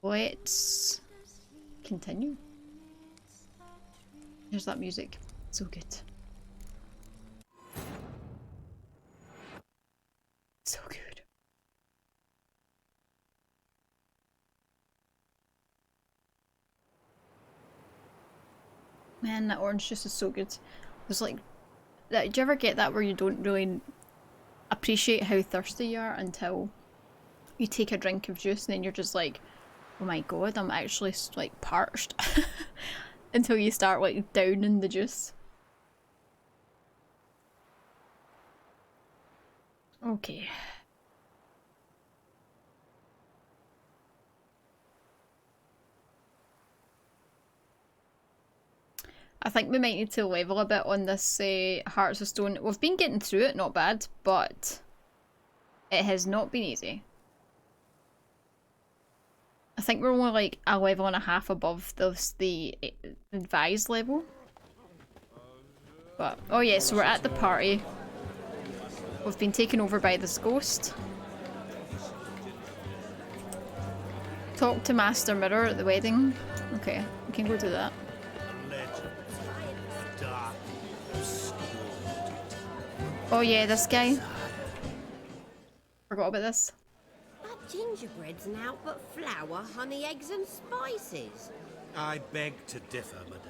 Let's continue. Here's that music. So good. So good. Man, that orange juice is so good. There's like, do you ever get that where you don't really appreciate how thirsty you are until you take a drink of juice and then you're just like, oh my god, I'm actually like parched. Until you start like downing the juice. Okay. I think we might need to level a bit on this Hearts of Stone. We've been getting through it, not bad, but it has not been easy. I think we're only like a level and a half above the advised level. But, oh yeah, so we're at the party. We've been taken over by this ghost. Talk to Master Mirror at the wedding. Okay, we can go do that. Oh yeah, this guy. Forgot about this. But gingerbread's naught but flour, honey, eggs and spices. I beg to differ, madame.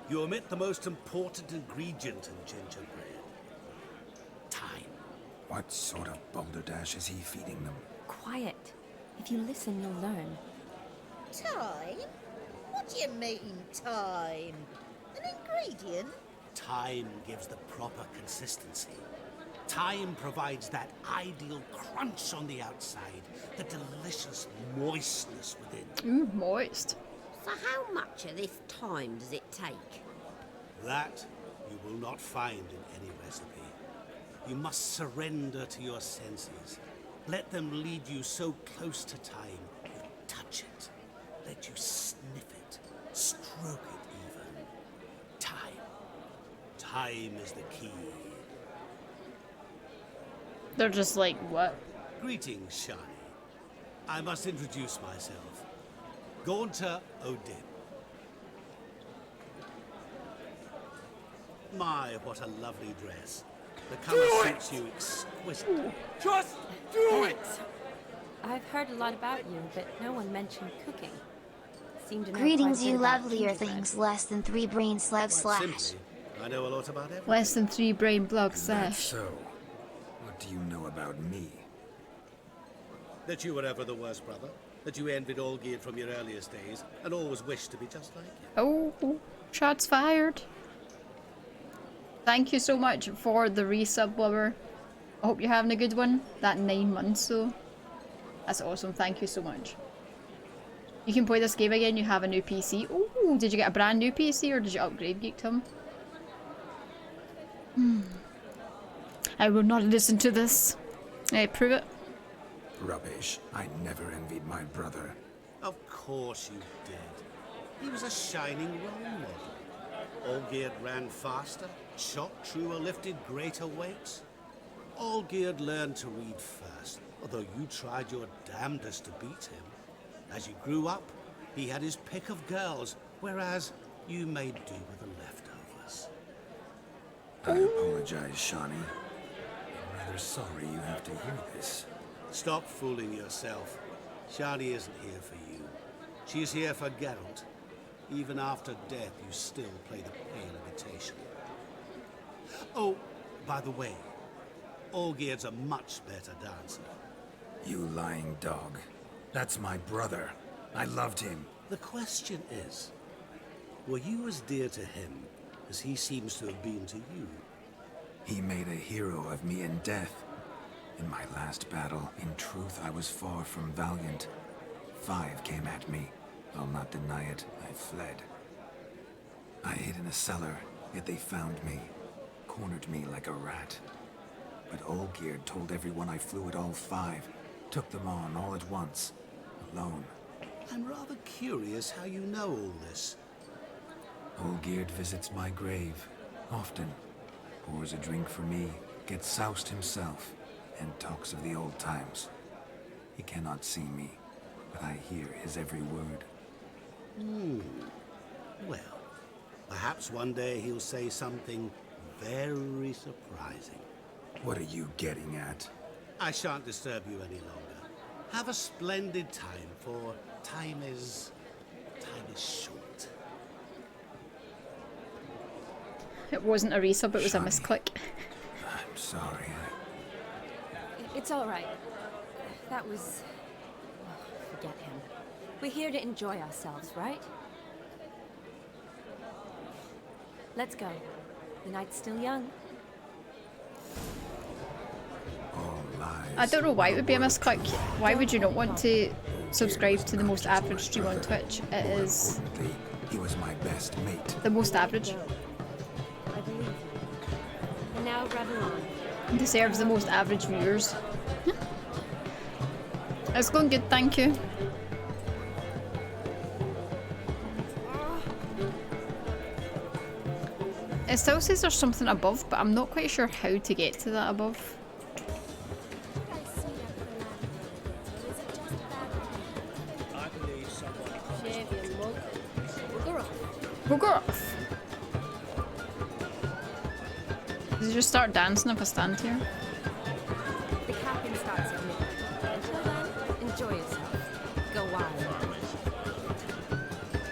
You omit the most important ingredient in gingerbread. Time. What sort of balderdash is he feeding them? Quiet. If you listen, you'll learn. Time? What do you mean, time? An ingredient? Time gives the proper consistency. Time provides that ideal crunch on the outside, the delicious moistness within. Ooh, moist. So how much of this time does it take? That you will not find in any recipe. You must surrender to your senses. Let them lead you so close to time, you touch it. Let you sniff it, stroke it even. Time. Time is the key. They're just like, what? Greetings, Shani. I must introduce myself. Gaunter Odin. My, what a lovely dress. The colour suits you exquisitely. Just do it! I've heard a lot about you, but no one mentioned cooking. Seem to know Greetings, quite a you bit about lovelier gingerbread. things, less than 3 brain slugs Quite slash. simply, I know a lot about everything. Less than 3 brain block That's slash. so. What do you know about me? That you were ever the worst brother. That you envied Olgierd from your earliest days, and always wished to be just like him. Oh, shots fired. Thank you so much for the resub, Blubber. I hope you're having a good one. That 9 months though. That's awesome, thank you so much. You can play this game again, you have a new PC. Oh, did you get a brand new PC or did you upgrade, Geekdom? I will not listen to this. Prove it. Rubbish. I never envied my brother. Of course you did. He was a shining role model. Olgierd ran faster, shot truer, lifted greater weights. Olgierd learned to read first, although you tried your damnedest to beat him. As you grew up, he had his pick of girls, whereas you made do with the leftovers. I apologize, Shani. I'm rather sorry you have to hear this. Stop fooling yourself. Shani isn't here for you. She's here for Geralt. Even after death, you still play the pale imitation. Oh, by the way, Olgierd's a much better dancer. You lying dog. That's my brother. I loved him. The question is, were you as dear to him as he seems to have been to you? He made a hero of me in death. In my last battle, in truth, I was far from valiant. 5 came at me. I'll not deny it, I fled. I hid in a cellar, yet they found me. Cornered me like a rat. But Olgierd told everyone I flew at all 5. Took them on all at once. Alone. I'm rather curious how you know all this. Olgierd visits my grave. Often. Pours a drink for me. Gets soused himself. And talks of the old times. He cannot see me. but I hear his every word. Well, perhaps one day he'll say something very surprising. What are you getting at? I shan't disturb you any longer. Have a splendid time, for time is short. It wasn't a resub, it was a Shani. misclick. I'm sorry. It's all right. That was... oh, forget him. We're here to enjoy ourselves, right? Let's go. The night's still young. All lies. I don't know why it would be a were misclick. Why would you not want to subscribe to the most average stream on Twitch? It More is importantly, he was my best mate. the most average. I believe you. And now revel on. It deserves the most average viewers. It's going good, thank you. It still says there's something above, but I'm not quite sure how to get to that above. I believe someone Shave your mug. Bugger off. Bugger off! Does he just start dancing if I stand here? The capping starts at midnight. Until then, enjoy yourself. Go wild.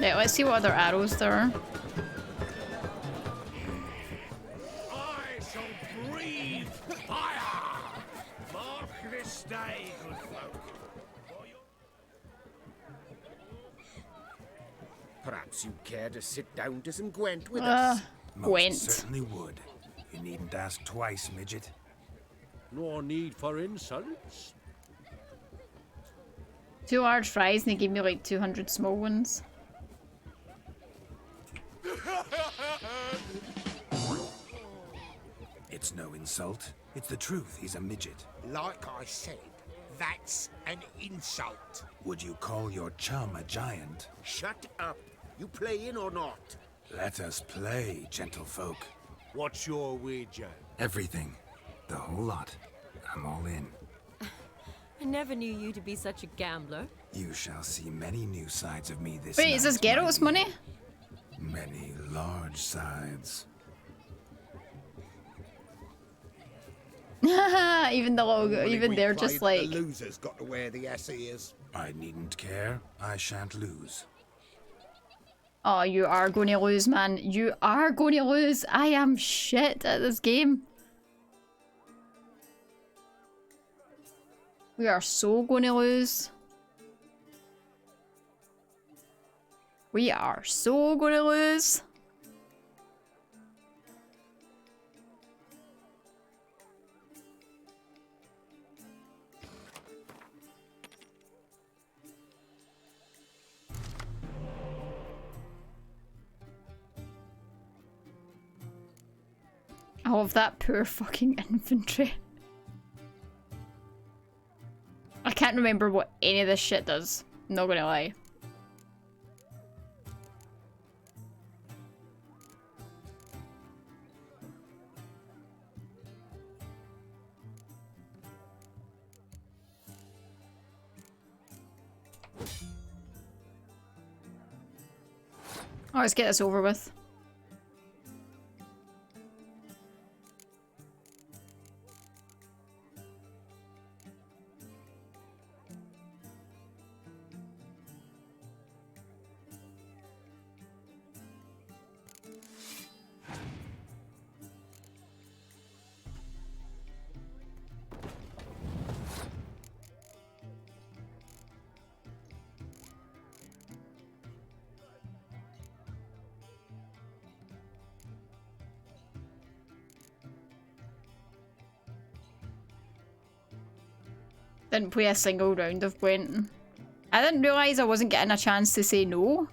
Yeah, let's see what other arrows there are. I shall breathe fire! Mark this day, good folk. Perhaps you care to sit down to some Gwent with us? Most Gwent. certainly would. You needn't ask twice, midget. No need for insults. 2 large fries and they gave me like 200 small ones. It's no insult. It's the truth. He's a midget. Like I said, that's an insult. Would you call your chum a giant? Shut up. You playing or not? Let us play, gentlefolk. What's your wager? Everything. The whole lot. I'm all in. I never knew you to be such a gambler. You shall see many new sides of me this Wait, is this night, my Geralt's dear. money? Many large sides. Even the logo, even they're just like... The loser's got to wear the ass ears. I needn't care. I shan't lose. Oh, you are going to lose, man. You are going to lose. I am shit at this game. We are so going to lose. We are so going to lose. I love that poor fucking infantry. I can't remember what any of this shit does. I'm not gonna lie. Oh, let's get this over with. Didn't play a single round of Gwent. I didn't realise I wasn't getting a chance to say no.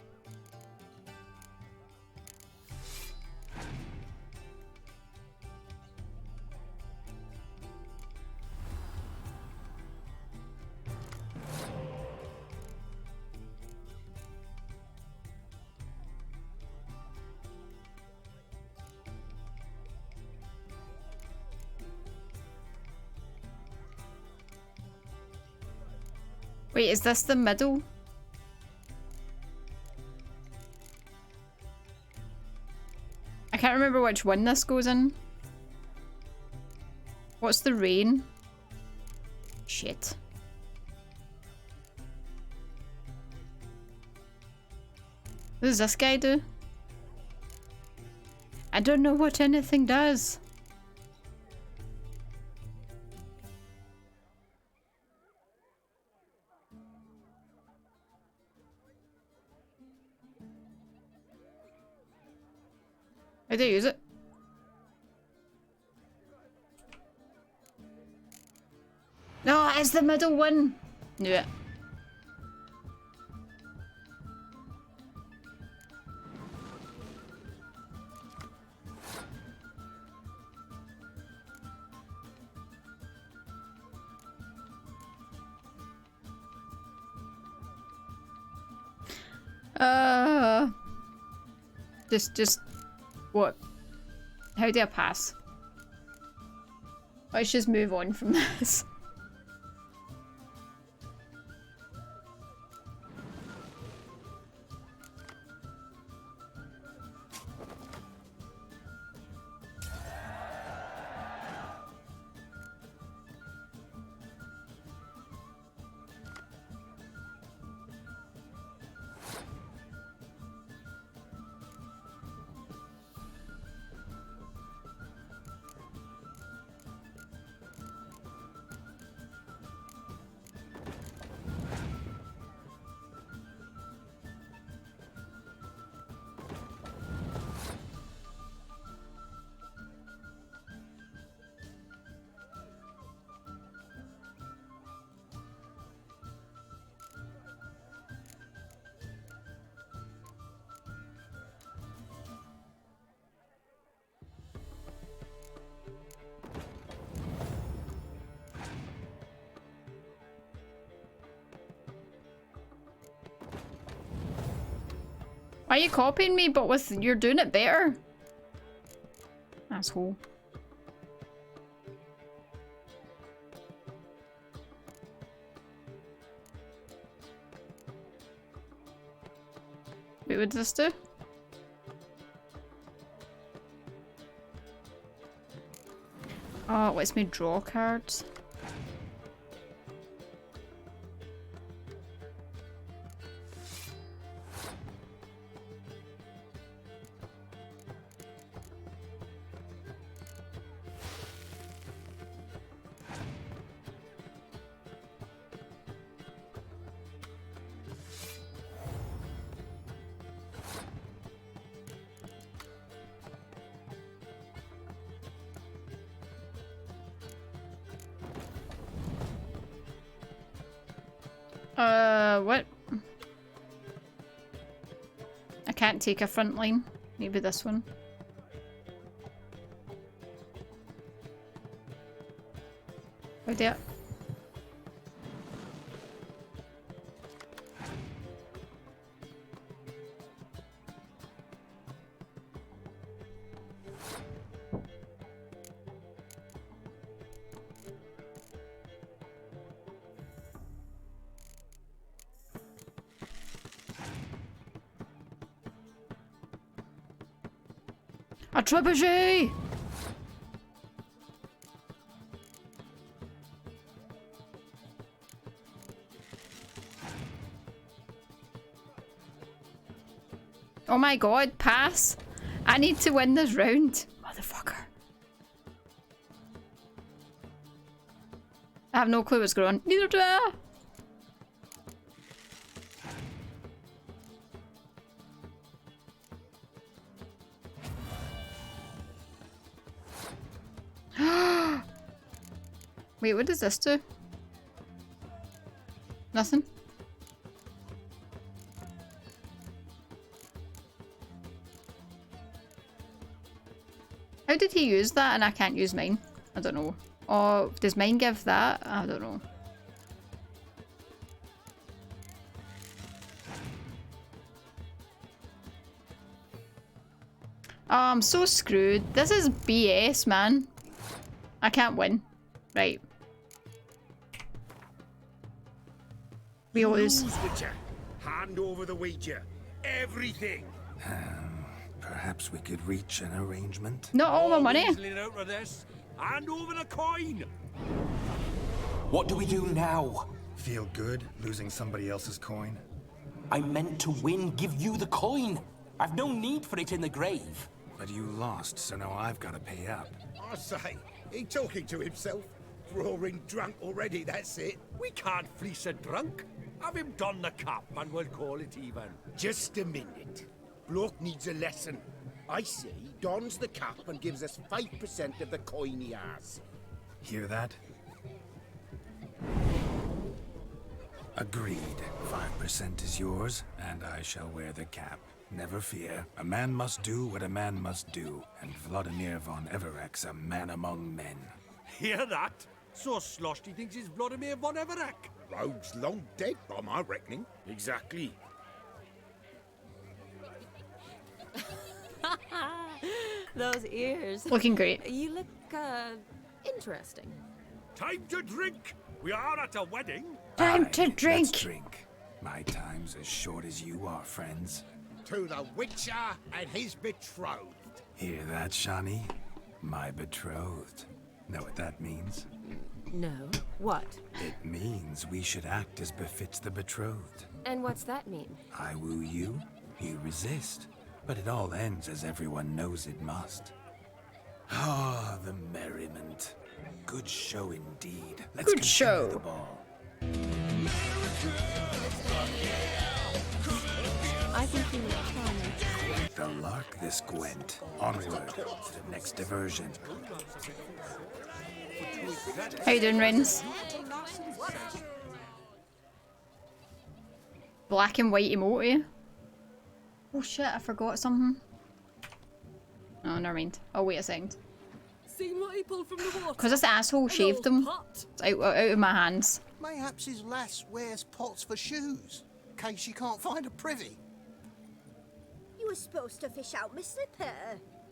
Wait, is this the middle? I can't remember which one this goes in. What's the rain? Shit. What does this guy do? I don't know what anything does. How do I use it? No, it's the middle one. Knew it. Just what? How do I pass? Let's just move on from this. Why are you copying me, but with you're doing it better? Asshole. Wait, what does this do? Oh, it lets me draw cards. What? I can't take a front line. Maybe this one. Oh dear. A trebuchet! Oh my god, pass! I need to win this round. Motherfucker. I have no clue what's going on. Neither do I! Wait, what does this do? Nothing? How did he use that and I can't use mine? I don't know. Or does mine give that? I don't know. Oh, I'm so screwed. This is BS, man. I can't win. Right. We always. Witcher. Hand over the wager. Everything. Perhaps we could reach an arrangement? Not all my money. Weaseling out of this. Hand over the coin. What do we do now? Feel good losing somebody else's coin? I meant to win, give you the coin. I've no need for it in the grave. But you lost, so now I've got to pay up. I say, he talking to himself. Roaring drunk already, that's it. We can't fleece a drunk. Have him don the cup and we'll call it even. Just a minute. Bloke needs a lesson. I say he dons the cap and gives us 5% of the coin he has. Hear that? Agreed. 5% is yours, and I shall wear the cap. Never fear. A man must do what a man must do, and Vladimir von Everek's a man among men. Hear that? So sloshed he thinks he's Vladimir von Everek. Rogue's long dead by my reckoning. Exactly. Those ears. Looking great. You look, interesting. Time to drink. We are at a wedding. Time to Aye, drink. Let's drink. My time's as short as you are, friends. To the Witcher and his betrothed. Hear that, Shani? My betrothed. Know what that means? No. What? It means we should act as befits the betrothed. And what's that mean? I woo you, you resist. But it all ends as everyone knows it must. Ah, the merriment. Good show indeed. Let's Good continue show. the ball. I think you look charming. The lark, this Gwent. Onward to the next diversion. How you doing, Rens? Black and white emoji. Oh shit, I forgot something. Oh, never mind. I'll wait a second. Seen what he pulled from the water? Because this asshole shaved them. Pot. It's out of my hands. Mayhaps his lass wears pots for shoes, in case she can't find a privy. You were supposed to fish out my slipper.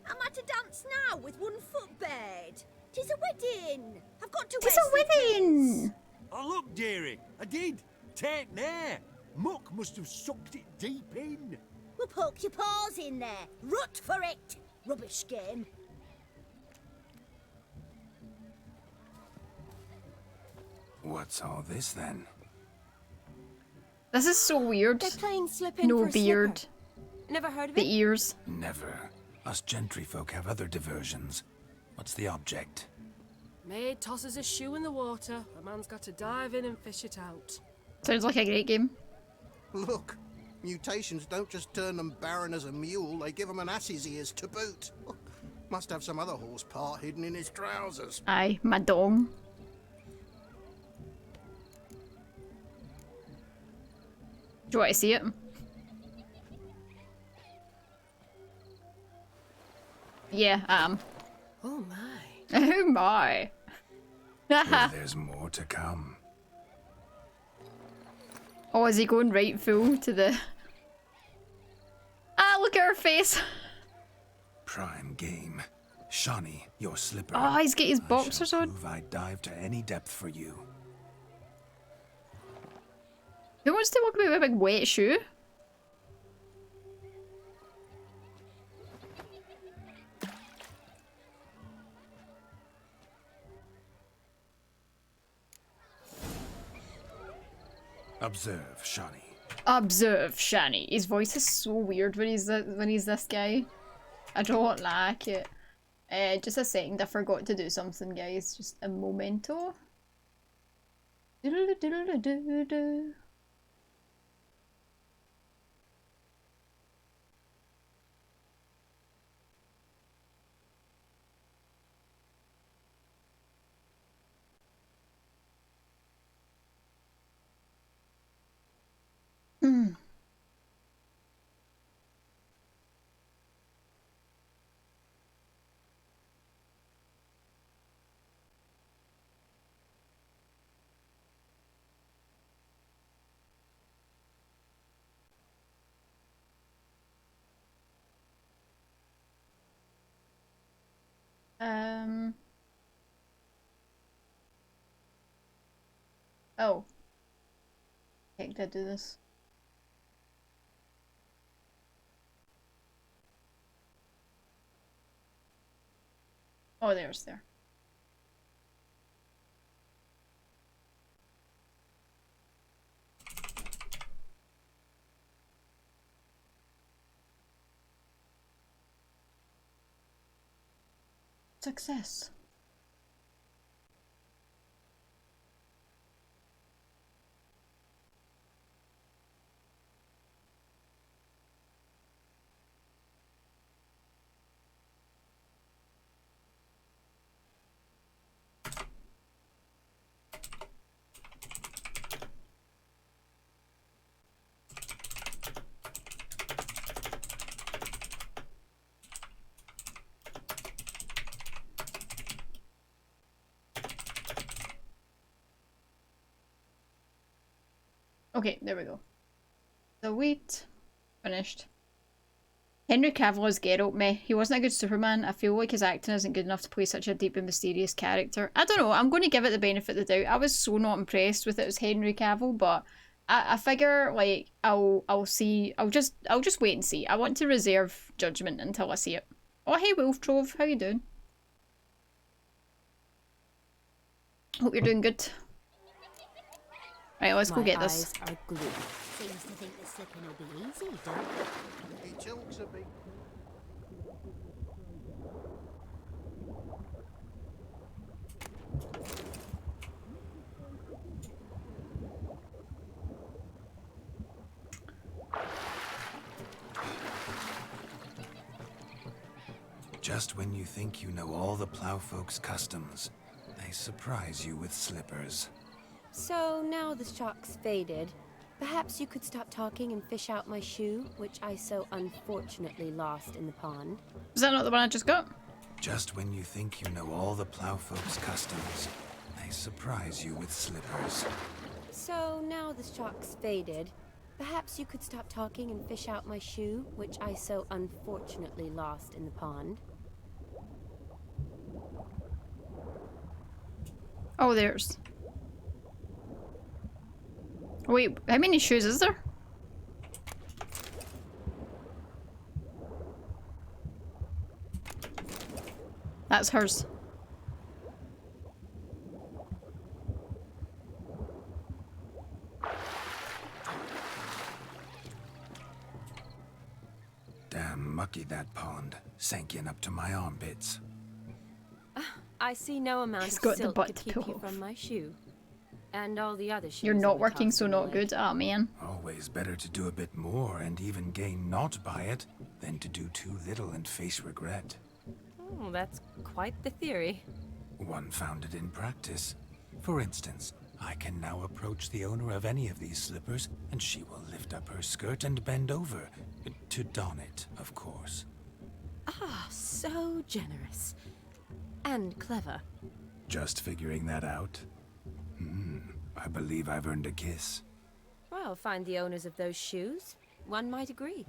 I'm at a dance now with one foot bared. 'Tis a wedding. I've got to It's wear a wedding! Oh, look, dearie. I did. Take there. Muck must have sucked it deep in. Well, poke your paws in there. Rut for it. Rubbish game. What's all this then? This is so weird. They're playing slip-in No for beard. slipper. Never heard of The it? ears. Never. Us gentry folk have other diversions. What's the object? Maid tosses a shoe in the water. A man's got to dive in and fish it out. Sounds like a great game. Look, mutations don't just turn them barren as a mule, they give them an ass's ears to boot. Must have some other horse part hidden in his trousers. Aye, my dong. Do you want to see it? Yeah, I am. Oh my. Oh my. Well, there's more to come. Oh, is he going right full to the... Ah, look at her face. Prime game. Shawnee, your slipper. Oh, he's got his I boxers shall on. prove I'd dive to any depth for you. Who wants to walk away with a big wet shoe? Observe, Shawnee. Observe, Shani. His voice is so weird when he's this guy. I don't like it. Just a second, I forgot to do something, guys. Just a momento. Doodle-doo-doodle-doo-doo. Oh. Heck, did I do this? Oh, there's there. Success. Okay, there we go. The wheat finished. Henry Cavill as Geralt, meh. He wasn't a good Superman. I feel like his acting isn't good enough to play such a deep and mysterious character. I don't know, I'm going to give it the benefit of the doubt. I was so not impressed with it as Henry Cavill, but I figure like I'll see. I'll just wait and see. I want to reserve judgment until I see it. Oh hey Wolf Trove, how you doing? Hope you're doing good. Right, let's go get this. Seems to think the slipping will be easy, don't it? He talks a bit. Just when you think you know all the plowfolk's customs, they surprise you with slippers. So now the shock's faded. Perhaps you could stop talking and fish out my shoe, which I so unfortunately lost in the pond. Is that not the one I just got? Just when you think you know all the plowfolk's customs, they surprise you with slippers. So now the shock's faded. Perhaps you could stop talking and fish out my shoe, which I so unfortunately lost in the pond. Oh, there's. Wait, how many shoes is there? That's hers. Damn mucky that pond. Sank in up to my armpits. I see no amount He's of got the silk butt could to keep pull you off. from my shoe. And all the other shoes. You're on not the working, tops so of the not lake. good. Ah, man. Always better to do a bit more and even gain naught by it than to do too little and face regret. Oh, that's quite the theory. One founded in practice. For instance, I can now approach the owner of any of these slippers, and she will lift up her skirt and bend over. To don it, of course. Ah, so generous. And clever. Just figuring that out? I believe I've earned a kiss. Well, find the owners of those shoes. One might agree.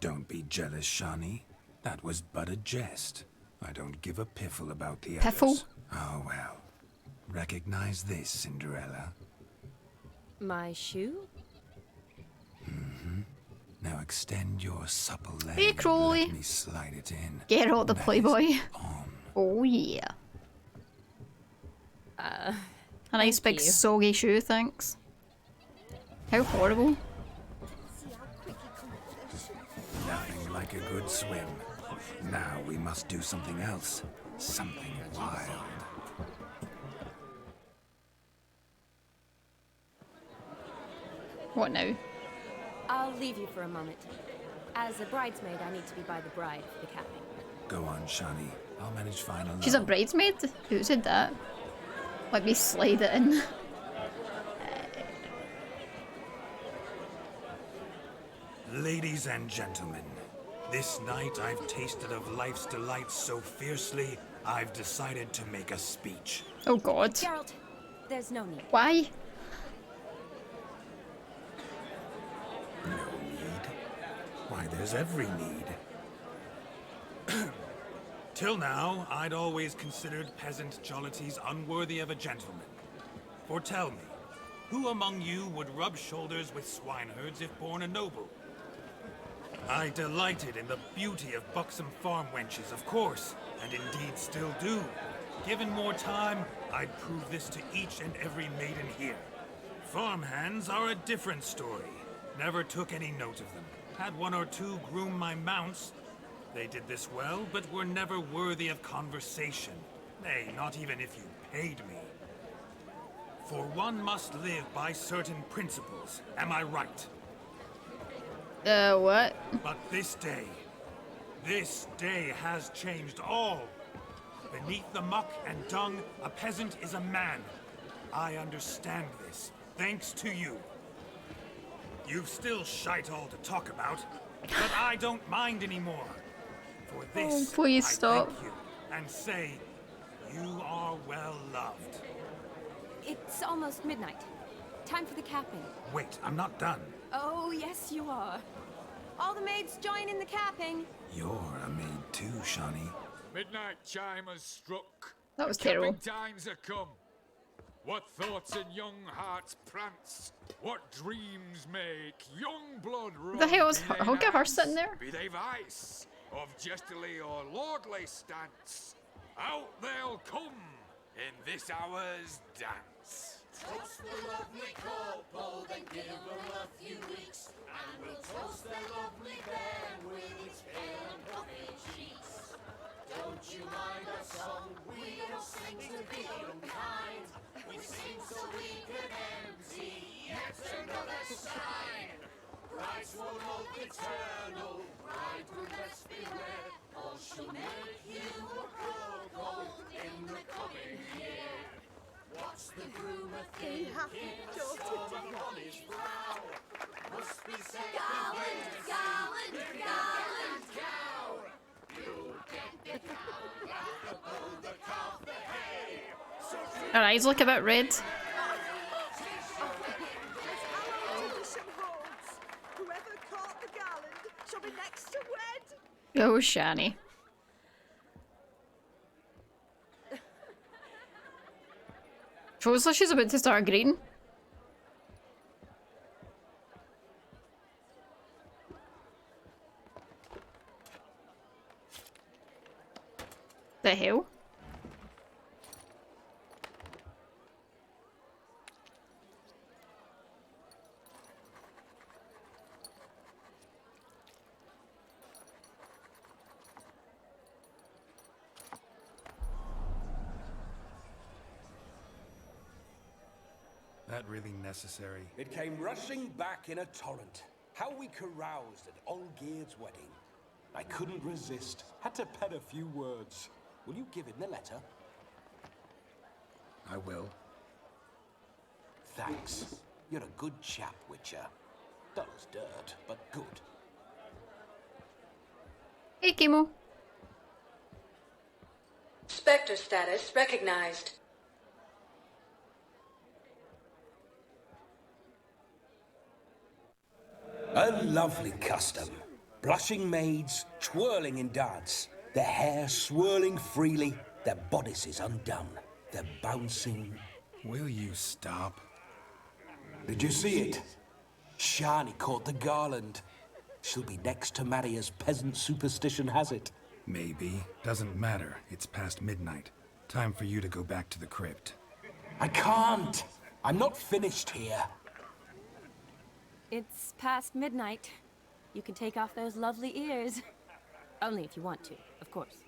Don't be jealous, Shani. That was but a jest. I don't give a piffle about the Piffle? others. Oh well. Recognize this, Cinderella. My shoe? Now extend your supple leg Hey, and Crowley. let me slide it in. Get out the That is Playboy. on. Oh yeah. A nice thank big you. soggy shoe, thanks. How horrible. See how quick he comes. Nothing like a good swim. Now we must do something else. Something wild. What now? I'll leave you for a moment. As a bridesmaid, I need to be by the bride for the capping. Go on, Shani. I'll manage fine alone. She's a bridesmaid? Who said that? Let me slide it in. Ladies and gentlemen, this night I've tasted of life's delights so fiercely, I've decided to make a speech. Oh god. Geralt, there's no need. Why? No need? Why, there's every need. Till now, I'd always considered peasant jollities unworthy of a gentleman. For tell me, Who among you would rub shoulders with swineherds if born a noble? I delighted in the beauty of buxom farm wenches, of course, and indeed still do. Given more time, I'd prove this to each and every maiden here. Farmhands are a different story. Never took any note of them. Had one or two groom my mounts. They did this well, but were never worthy of conversation. Nay, not even if you paid me. For one must live by certain principles, am I right? What? But this day has changed all. Beneath the muck and dung, a peasant is a man. I understand this, thanks to you. You've still shite all to talk about, but I don't mind anymore. For this, please I stop. thank you and say, you are well loved. It's almost midnight. Time for the capping. Wait, I'm not done. Oh, yes, you are. All the maids join in the capping. You're a maid too, Shawnee. Midnight chime has struck. That was The capping terrible. times are come. What thoughts in young hearts prance? What dreams make young blood run? The hell is Be her? they I'll get her knights, sitting there. Be they vice, of jestily or lordly stance. Out they'll come in this hour's dance. Toast the lovely couple, then give them a few weeks, and we'll toast the lovely bairn with its pale and puffy cheeks. Don't you mind our song? We don't sing to be unkind. We sing so we can empty yet another sign. Brides won't hold eternal, bridegroom best beware, or she'll make you a cuckold in the coming year. What's the groom a thinking? Storm on his brow. Must be said gallant, cow. You'll get the cow, the bull, the calf, the hay. Her eyes look a bit red. Whoever caught the garland shall be next to wed. Oh, Shani. Feels like she's about to start greeting. The hell? That really necessary? It came rushing back in a torrent. How we caroused at Olgierd's wedding. I couldn't resist. Had to pen a few words. Will you give it in the letter? I will. Thanks. You're a good chap, Witcher. Dull as dirt, but good. Hey, Kimo. Spectre status recognized. A lovely custom. Blushing maids, twirling in dance. Their hair swirling freely, their bodices undone. They're bouncing. Will you stop? Did you see it? Shani caught the garland. She'll be next to marry as peasant superstition has it. Maybe. Doesn't matter. It's past midnight. Time for you to go back to the crypt. I can't. I'm not finished here. It's past midnight. You can take off those lovely ears. Only if you want to, of course.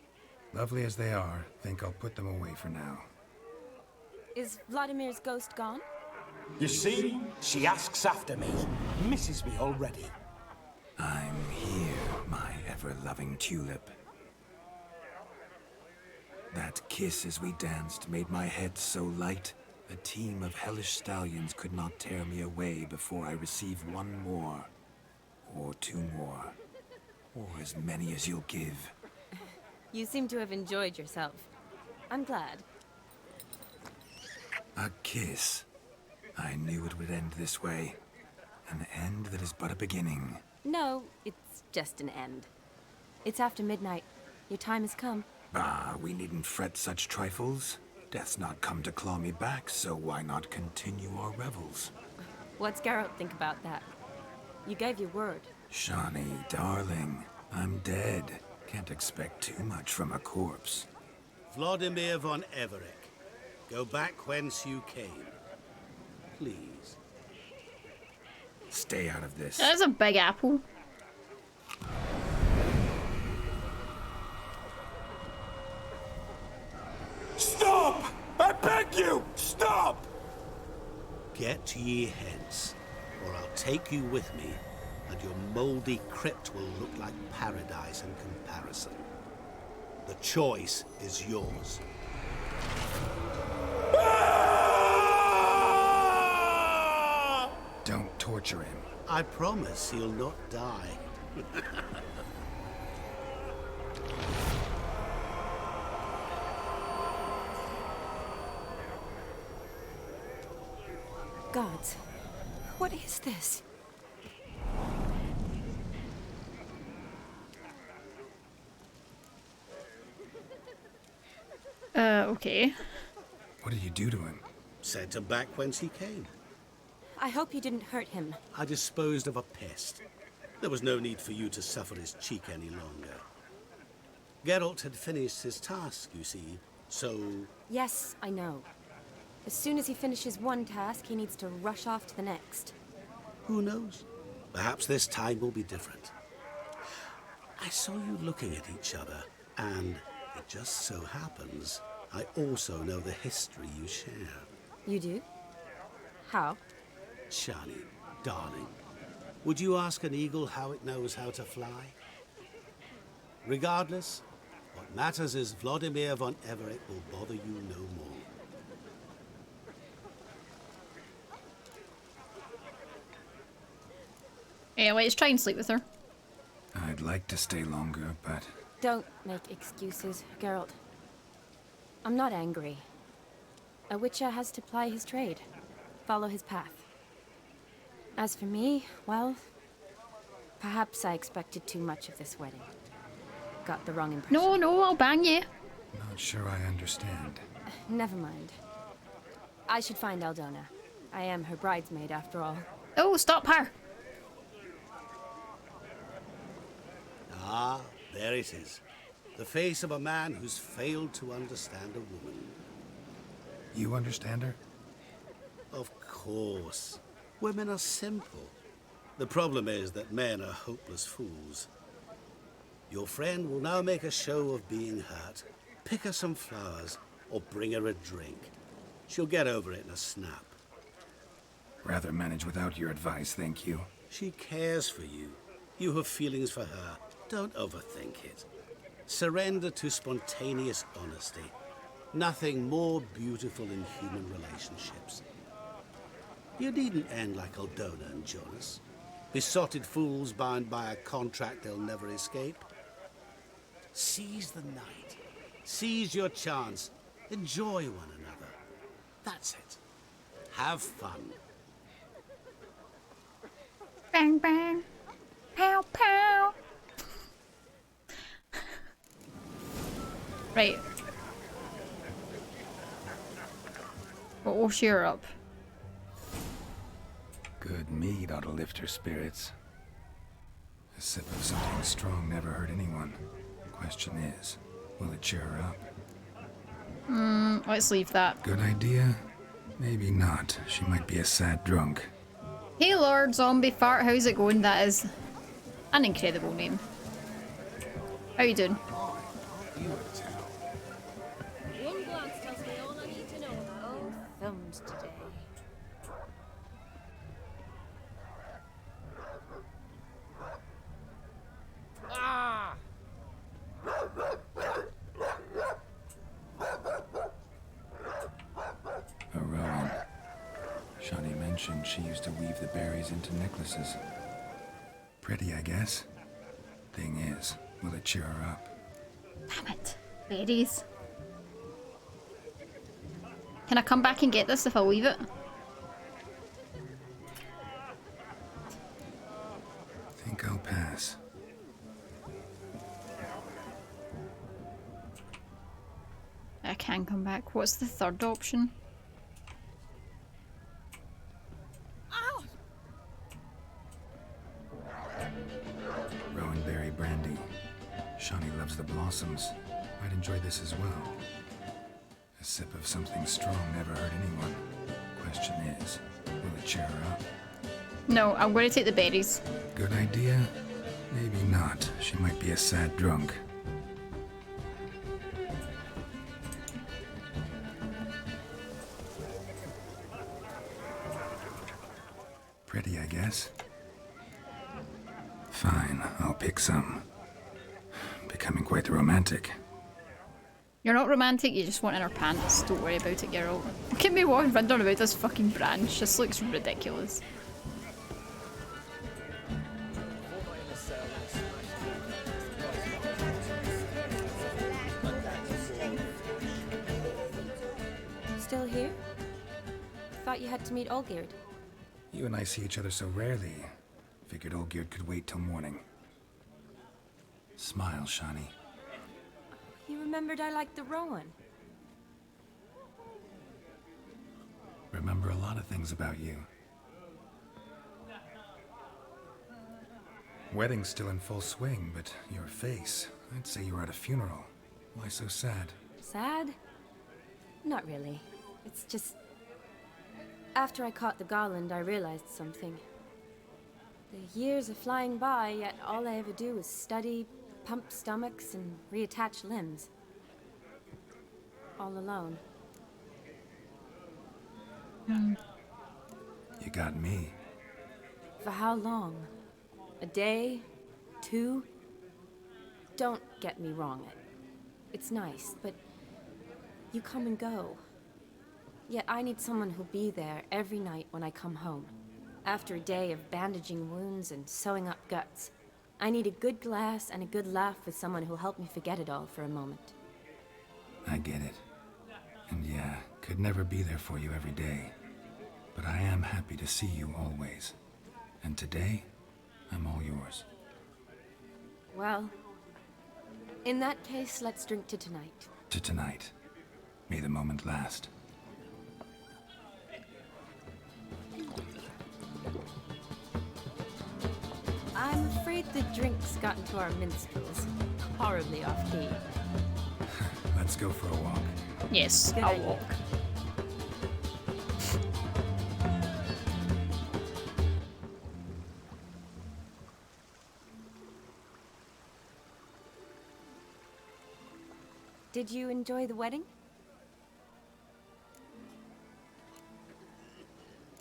Lovely as they are, think I'll put them away for now. Is Vladimir's ghost gone? You see? She asks after me. Misses me already. I'm here, my ever-loving tulip. That kiss as we danced made my head so light, a team of hellish stallions could not tear me away before I receive one more. Or two more. Or as many as you'll give. You seem to have enjoyed yourself. I'm glad. A kiss. I knew it would end this way. An end that is but a beginning. No, it's just an end. It's after midnight. Your time has come. Bah, we needn't fret such trifles. Death's not come to claw me back, so why not continue our revels? What's Geralt think about that? You gave your word. Shawnee, darling, I'm dead. Can't expect too much from a corpse. Vladimir von Everett, go back whence you came. Please. Stay out of this. That's a big apple. Stop! I beg you! Stop! Get ye hence, or I'll take you with me, and your mouldy crypt will look like paradise in comparison. The choice is yours. Don't torture him. I promise he'll not die. Gods, what is this? Okay. What did you do to him? Sent him back whence he came. I hope you didn't hurt him. I disposed of a pest. There was no need for you to suffer his cheek any longer. Geralt had finished his task, you see, so... Yes, I know. As soon as he finishes one task, he needs to rush off to the next. Who knows? Perhaps this time will be different. I saw you looking at each other, and it just so happens I also know the history you share. You do? How? Shani, darling, would you ask an eagle how it knows how to fly? Regardless, what matters is Vladimir von Everett will bother you no more. Yeah, let's try and sleep with her. I'd like to stay longer, but... Don't make excuses, Geralt. I'm not angry. A witcher has to ply his trade, follow his path. As for me, well, perhaps I expected too much of this wedding. Got the wrong impression. No, I'll bang you. Not sure I understand. Never mind. I should find Aldona. I am her bridesmaid after all. Oh, stop her! Ah, there it is. The face of a man who's failed to understand a woman. You understand her? Of course. Women are simple. The problem is that men are hopeless fools. Your friend will now make a show of being hurt, pick her some flowers, or bring her a drink. She'll get over it in a snap. Rather manage without your advice, thank you. She cares for you. You have feelings for her. Don't overthink it. Surrender to spontaneous honesty. Nothing more beautiful in human relationships. You needn't end like Aldona and Jonas. Besotted fools bound by a contract they'll never escape. Seize the night. Seize your chance. Enjoy one another. That's it. Have fun. Bang, bang. Pow, pow. Right. We'll cheer her up. Good mead ought to lift her spirits. A sip of something strong never hurt anyone. Question is, will it cheer her up? Let's leave that. Good idea? Maybe not. She might be a sad drunk. Hey Lord Zombie Fart, how's it going? That is an incredible name. How you doing? One glance tells me all I need to know. Oh, thumbs today. Ah! A Rowan. Shani mentioned she used to weave the berries into necklaces. Pretty, I guess. Thing is, will it cheer her up? Damn it. Berries. Can I come back and get this if I leave it? Think I'll pass. can come back. What's the third option? Rowan berry brandy. Shawnee loves the blossoms. Might enjoy this as well. A sip of something strong never hurt anyone. Question is, will it cheer her up? No, I'm going to take the berries. Good idea? Maybe not. She might be a sad drunk. Pretty, I guess. Fine, I'll pick some. Becoming quite the romantic. You're not romantic, you just want inner pants. Don't worry about it, girl. Look at me walking running about this fucking branch. This looks ridiculous. Still here? Thought you had to meet Olgierd. You and I see each other so rarely. Figured Olgierd could wait till morning. Smile, Shawnee. You remembered I liked the Rowan. Remember a lot of things about you. Wedding's still in full swing, but your face, I'd say you were at a funeral. Why so sad? Sad? Not really. It's just... After I caught the garland, I realized something. The years are flying by, yet all I ever do is study, pump stomachs, and reattach limbs. All alone. You got me. For how long? A day? 2? Don't get me wrong. It's nice, but you come and go. Yet I need someone who'll be there every night when I come home. After a day of bandaging wounds and sewing up guts, I need a good glass and a good laugh with someone who'll help me forget it all for a moment. I get it. And yeah, could never be there for you every day. But I am happy to see you always. And today, I'm all yours. Well, in that case, let's drink to tonight. To tonight. May the moment last. I'm afraid the drinks got into our minstrels. Horribly off key. Let's go for a walk. Yes, Good I'll idea. walk. Did you enjoy the wedding?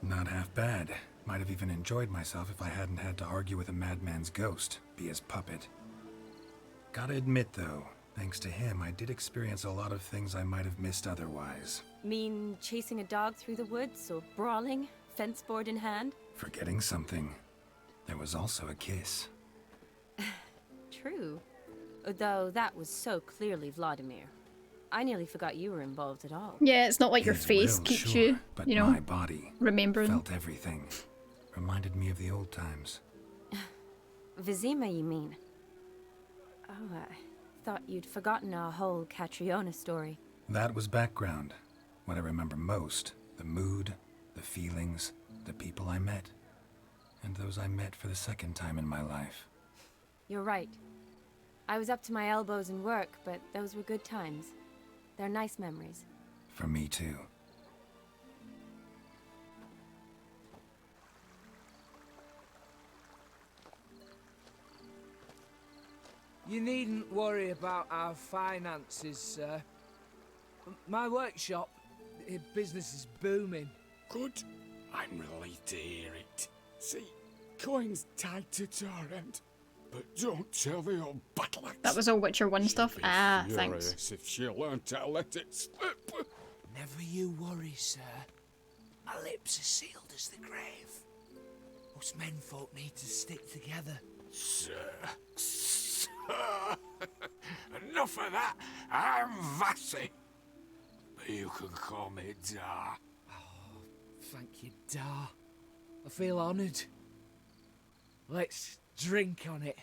Not half bad. Might have even enjoyed myself if I hadn't had to argue with a madman's ghost, be his puppet. Gotta admit though, thanks to him, I did experience a lot of things I might have missed otherwise. Mean chasing a dog through the woods, or brawling, fence board in hand? Forgetting something. There was also a kiss. True. Though that was so clearly Vladimir. I nearly forgot you were involved at all. Yeah, it's not like your His face will, keeps sure, you, but you know, my body remembering. felt everything. Reminded me of the old times. Vizima, you mean? Oh, I thought you'd forgotten our whole Catriona story. That was background. What I remember most, the mood, the feelings, the people I met. And those I met for the second time in my life. You're right. I was up to my elbows in work, but those were good times. They're nice memories. For me too. You needn't worry about our finances, sir. My workshop, business is booming. Good. I'm relieved to hear it. See, coin's tied to Torrent, but don't tell the old battle axe. That was all Witcher 1 stuff? Ah, thanks. Furious if she learned to let it slip. Never you worry, sir. My lips are sealed as the grave. Us menfolk need to stick together. Sir. Enough of that. I'm Vassy. But you can call me Dar. Oh, thank you, Dar. I feel honoured. Let's drink on it.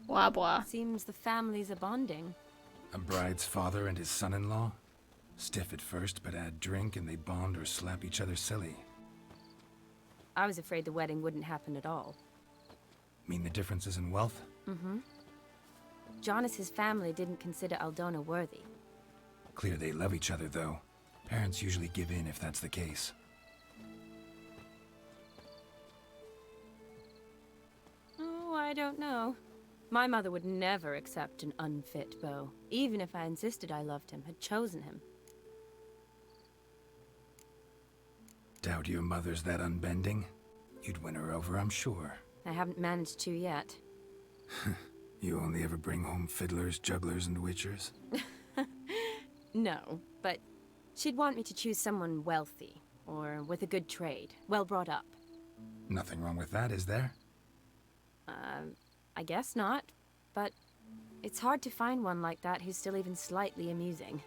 Blah blah. Seems the families are bonding. A bride's father and his son-in-law? Stiff at first, but add drink and they bond or slap each other silly. I was afraid the wedding wouldn't happen at all. Mean the differences in wealth? Mm-hmm. Jonas's family didn't consider Aldona worthy. Clear they love each other, though. Parents usually give in if that's the case. Oh, I don't know. My mother would never accept an unfit beau, even if I insisted I loved him, had chosen him. Doubt your mother's that unbending. You'd win her over, I'm sure. I haven't managed to yet. You only ever bring home fiddlers, jugglers, and witchers? No, but she'd want me to choose someone wealthy, or with a good trade, well brought up. Nothing wrong with that, is there? I guess not, but it's hard to find one like that who's still even slightly amusing.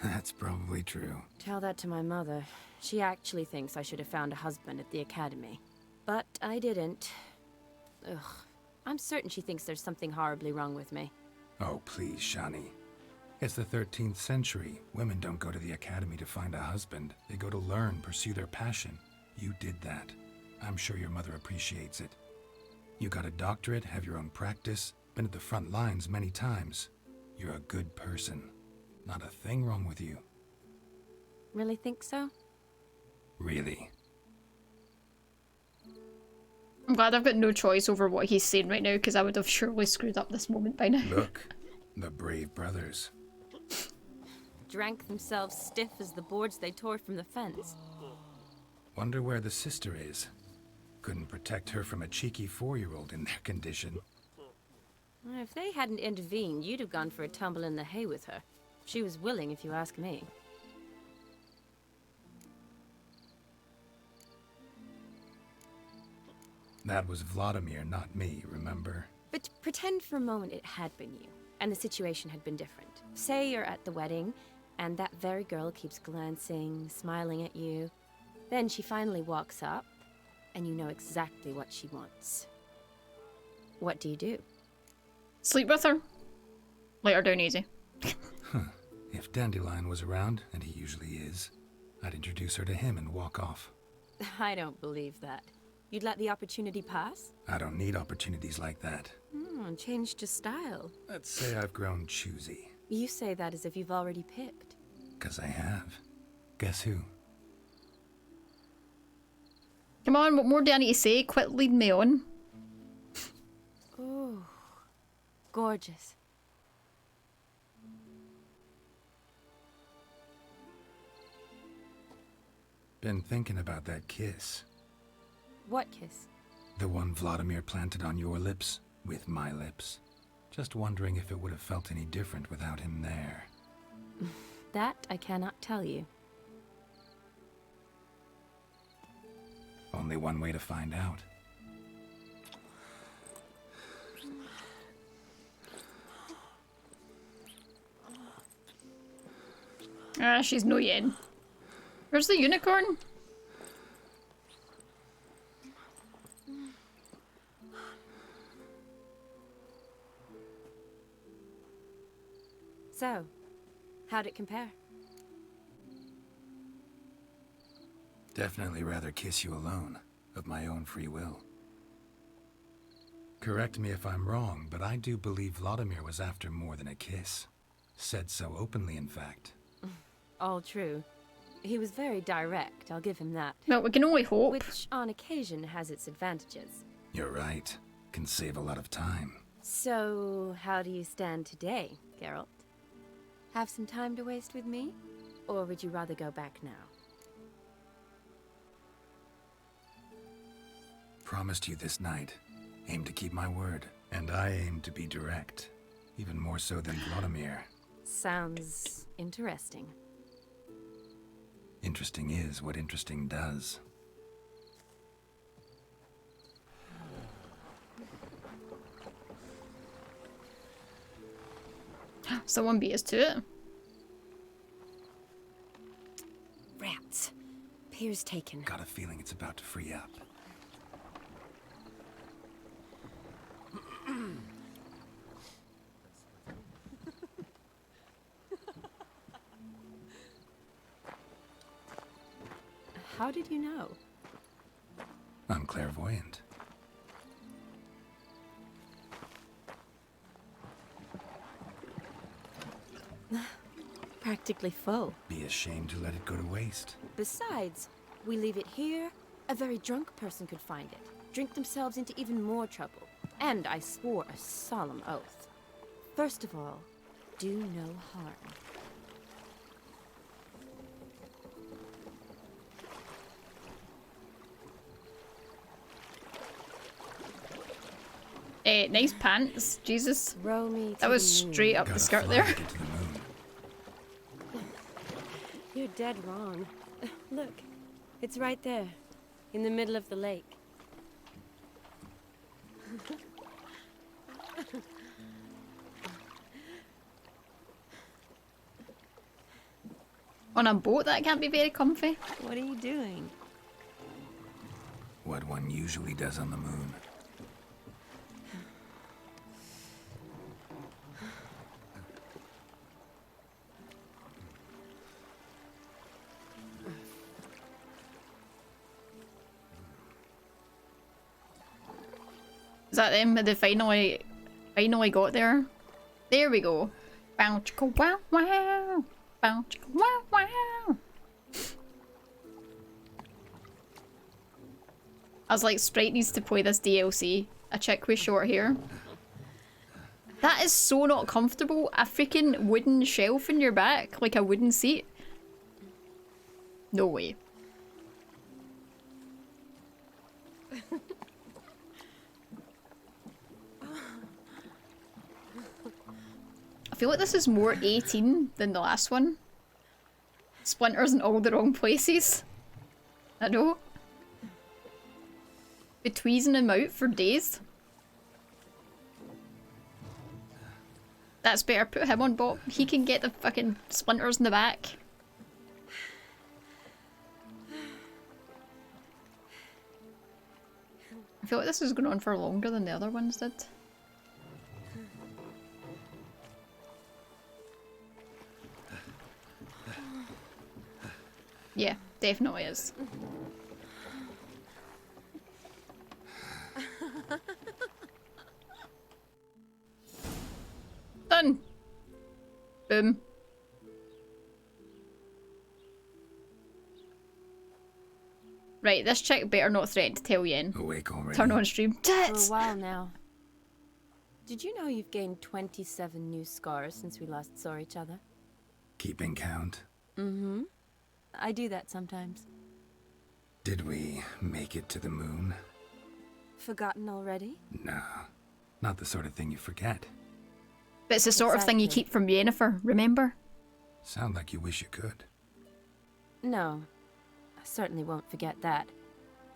That's probably true. Tell that to my mother. She actually thinks I should have found a husband at the academy. But I didn't. Ugh. I'm certain she thinks there's something horribly wrong with me. Oh, please, Shani. It's the 13th century. Women don't go to the academy to find a husband. They go to learn, pursue their passion. You did that. I'm sure your mother appreciates it. You got a doctorate, have your own practice, been at the front lines many times. You're a good person. Not a thing wrong with you. Really think so? Really. I'm glad I've got no choice over what he's saying right now, because I would have surely screwed up this moment by now. Look, the brave brothers. Drank themselves stiff as the boards they tore from the fence. Wonder where the sister is. Couldn't protect her from a cheeky 4-year-old in their condition. If they hadn't intervened, you'd have gone for a tumble in the hay with her. She was willing, if you ask me. That was Vladimir, not me, remember? But pretend for a moment it had been you, and the situation had been different. Say you're at the wedding, and that very girl keeps glancing, smiling at you. Then she finally walks up, and you know exactly what she wants. What do you do? Sleep with her. Let her down easy. If Dandelion was around, and he usually is, I'd introduce her to him and walk off. I don't believe that. You'd let the opportunity pass? I don't need opportunities like that. Changed your style. Let's say I've grown choosy. You say that as if you've already picked. 'Cause I have. Guess who? Come on, what more do I need to say? Quit leading me on. Ooh, gorgeous. Been thinking about that kiss. What kiss? The one Vladimir planted on your lips, with my lips. Just wondering if it would have felt any different without him there. That I cannot tell you. Only one way to find out. She's no yen. Where's the unicorn? So, how'd it compare? Definitely rather kiss you alone, of my own free will. Correct me if I'm wrong, but I do believe Vladimir was after more than a kiss. Said so openly, in fact. All true. He was very direct, I'll give him that. Well, we can only hope. Which, on occasion, has its advantages. You're right. Can save a lot of time. So, how do you stand today, Geralt? Have some time to waste with me? Or would you rather go back now? Promised you this night. Aim to keep my word. And I aim to be direct. Even more so than Vladimir. Sounds interesting. Interesting is what interesting does. Someone beat us to it. Rats. Pier's taken. Got a feeling it's about to free up. How did you know? I'm clairvoyant. Practically full. Be ashamed to let it go to waste. Besides, we leave it here, a very drunk person could find it, drink themselves into even more trouble. And I swore a solemn oath. First of all, do no harm. Nice pants. Jesus. Row me to That was the moon. straight up the skirt there. You're dead wrong. Look, it's right there, in the middle of the lake. On a boat, that can't be very comfy. What are you doing? What one usually does on the moon. Is that them? They finally got there? There we go. Bow chicka wow wow. Bow chicka wow wow. I was like, Sprite needs to play this DLC. A chick with short hair. That is so not comfortable. A freaking wooden shelf in your back, like a wooden seat. No way. I feel like this is more 18 than the last one. Splinters in all the wrong places. I know. Be tweezing him out for days. That's better, put him on bot. He can get the fucking splinters in the back. I feel like this is going on for longer than the other ones did. Yeah, definitely is. Done. Boom. Right, this chick better not threaten to tell Yen. Awake already. Turn on stream. For Tits! a while now. Did you know you've gained 27 new scars since we last saw each other? Keeping count. Mm-hmm. I do that sometimes. Did we make it to the moon? Forgotten already? No. Not the sort of thing you forget. But it's the sort of thing you keep from Yennefer, remember? Sound like you wish you could. No. I certainly won't forget that.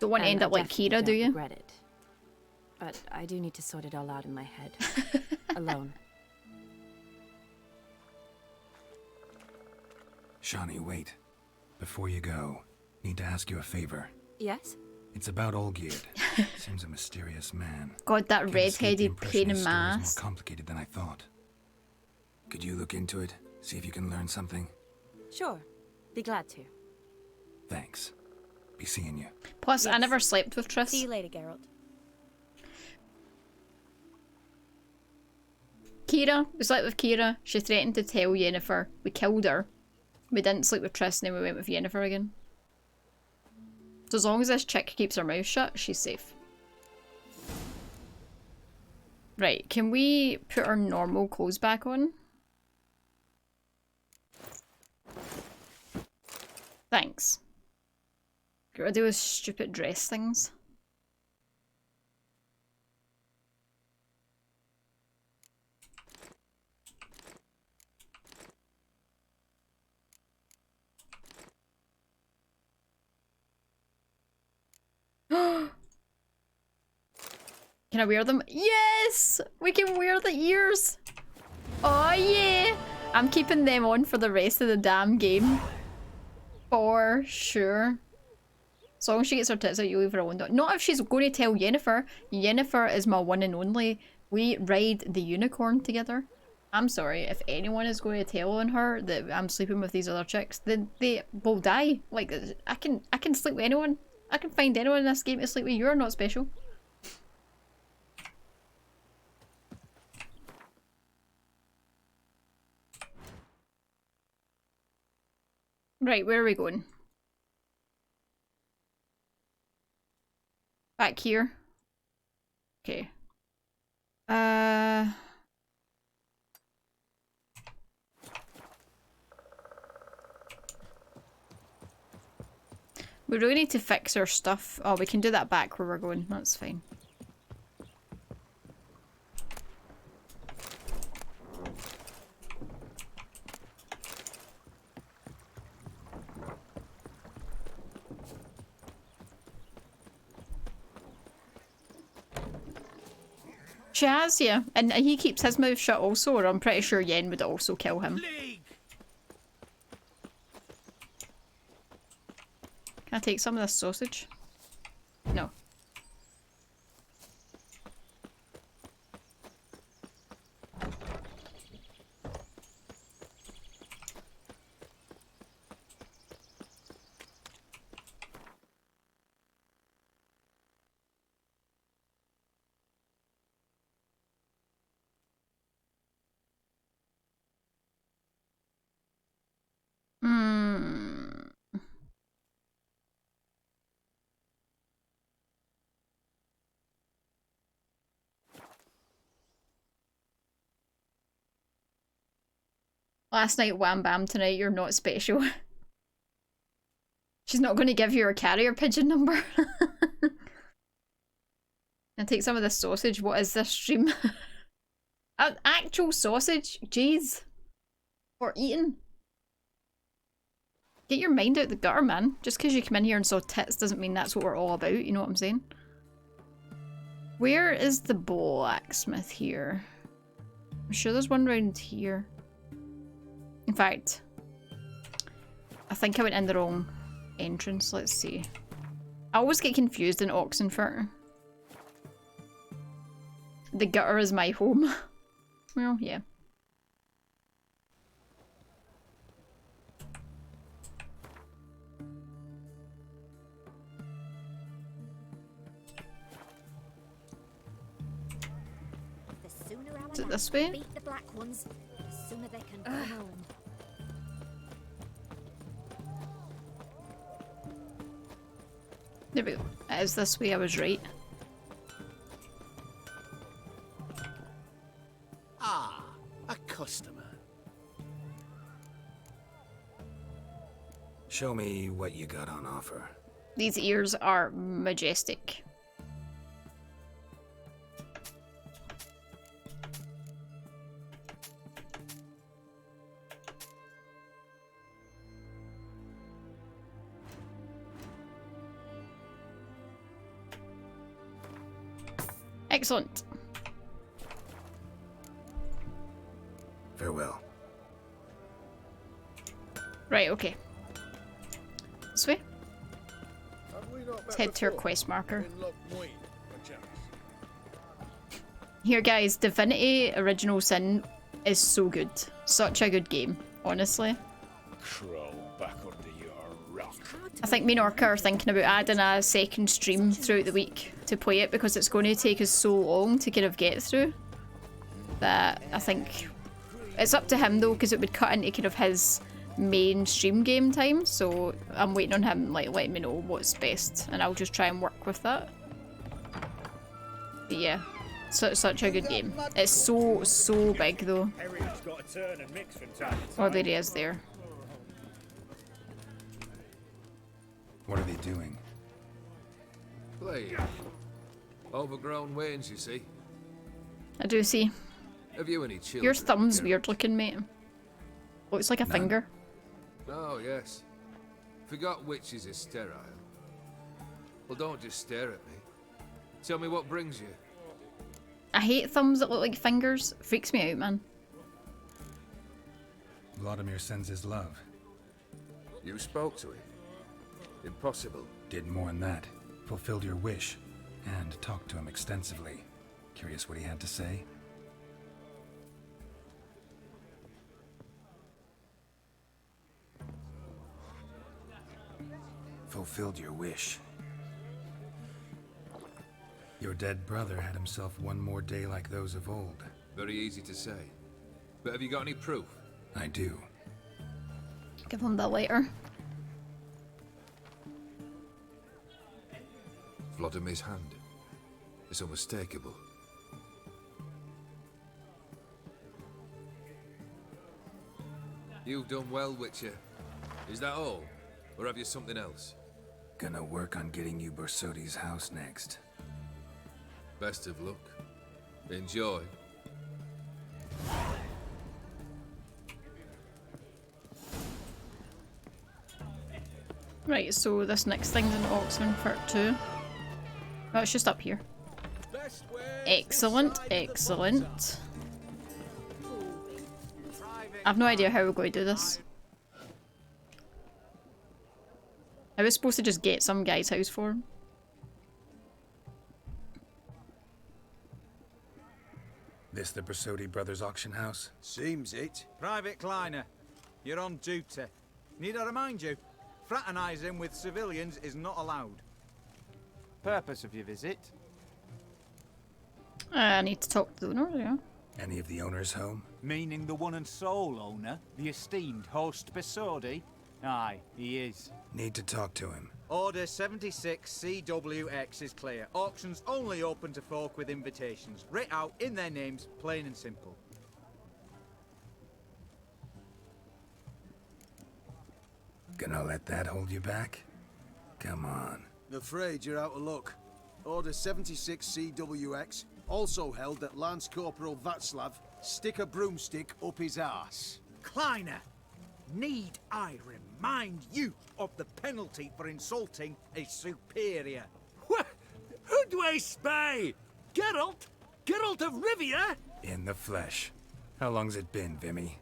Don't want to end up like Kira, do you? Regret it. But I do need to sort it all out in my head. Alone. Shawnee, wait. Before you go, need to ask you a favor. Yes? It's about Olgierd. Seems a mysterious man. God, that Can't escape the red-headed impression pain in his my story is ass. more complicated than I thought. Could you look into it? See if you can learn something? Sure. Be glad to. Thanks. Be seeing you. Plus, I never slept with Triss. See you later, Geralt. Kira, we slept with Kira. She threatened to tell Yennefer. We killed her. We didn't sleep with Triss and then we went with Yennefer again. So as long as this chick keeps her mouth shut, she's safe. Right, can we put our normal clothes back on? Thanks. Get rid of those stupid dress things. Can I wear them? Yes! We can wear the ears! Oh yeah! I'm keeping them on for the rest of the damn game. For sure. As long as she gets her tits out, you leave her alone. Not if she's going to tell Yennefer. Yennefer is my one and only. We ride the unicorn together. I'm sorry, if anyone is going to tell on her that I'm sleeping with these other chicks, then they will die. Like, I can sleep with anyone. I can find anyone in this game to sleep with. You're not special. Right, where are we going? Back here. Okay. We really need to fix our stuff. Oh, we can do that back where we're going. That's fine. She has, yeah. And he keeps his mouth shut also, or I'm pretty sure Yen would also kill him. Can I take some of this sausage? No. Last night, wham bam, tonight you're not special. She's not going to give you her carrier pigeon number. And take some of this sausage. What is this stream? An actual sausage? Jeez. For eating. Get your mind out the gutter, man. Just because you come in here and saw tits doesn't mean that's what we're all about, you know what I'm saying? Where is the blacksmith here? I'm sure there's one round here. In fact, I think I went in the wrong entrance. Let's see. I always get confused in Oxenfurt. The gutter is my home. Well, yeah. Is it this way? Beat the black ones, the sooner they can come home. There we go. It is this way, I was right. Ah, a customer. Show me what you got on offer. These ears are majestic. Excellent. Farewell. Right, okay. This way. Let's head to our quest marker. Here, guys, Divinity Original Sin is so good. Such a good game, honestly. Crawl back under your rock. I think me and Orca are thinking about adding a second stream throughout the week to play it because it's going to take us so long to kind of get through that I think it's up to him though, because it would cut into kind of his main stream game time, so I'm waiting on him like letting me know what's best and I'll just try and work with that. But yeah, such a good game. It's so big though. Oh, there he is there. What are they doing? Play. Overgrown wains, you see. I do see. Have you any children? Your thumb's weird looking, mate. Looks like a finger. Oh, yes. Forgot witches is sterile. Well, don't just stare at me. Tell me what brings you. I hate thumbs that look like fingers. Freaks me out, man. Vladimir sends his love. You spoke to him? Impossible. Did more than that. Fulfilled your wish. And talked to him extensively. Curious what he had to say? fulfilled your wish. Your dead brother had himself one more day like those of old. Very easy to say. But have you got any proof? I do. Give him that later. Vladimir's hand. It's unmistakable. You've done well, Witcher. Is that all? Or have you something else? Gonna work on getting you Borsodi's house next. Best of luck. Enjoy. Right, so this next thing's in Oxman Part 2. Oh, it's just up here. Excellent, excellent. I've no idea how we're going to do this. I was supposed to just get some guy's house for him. This the Borsodi brothers' auction house? Seems it. Private Kleiner, you're on duty. Need I remind you? Fraternizing with civilians is not allowed. Purpose of your visit? I need to talk to the owner, yeah. Any of the owners home? Meaning the one and sole owner, the esteemed host Borsodi? Aye, he is. Need to talk to him. Order 76 CWX is clear. Auctions only open to folk with invitations. Writ out in their names, plain and simple. Gonna let that hold you back? Come on. Afraid you're out of luck. Order 76 CWX also held that Lance Corporal Václav stick a broomstick up his arse. Kleiner, need I remind you of the penalty for insulting a superior? What? Who do I spy? Geralt? Geralt of Rivia? In the flesh. How long's it been, Vimy?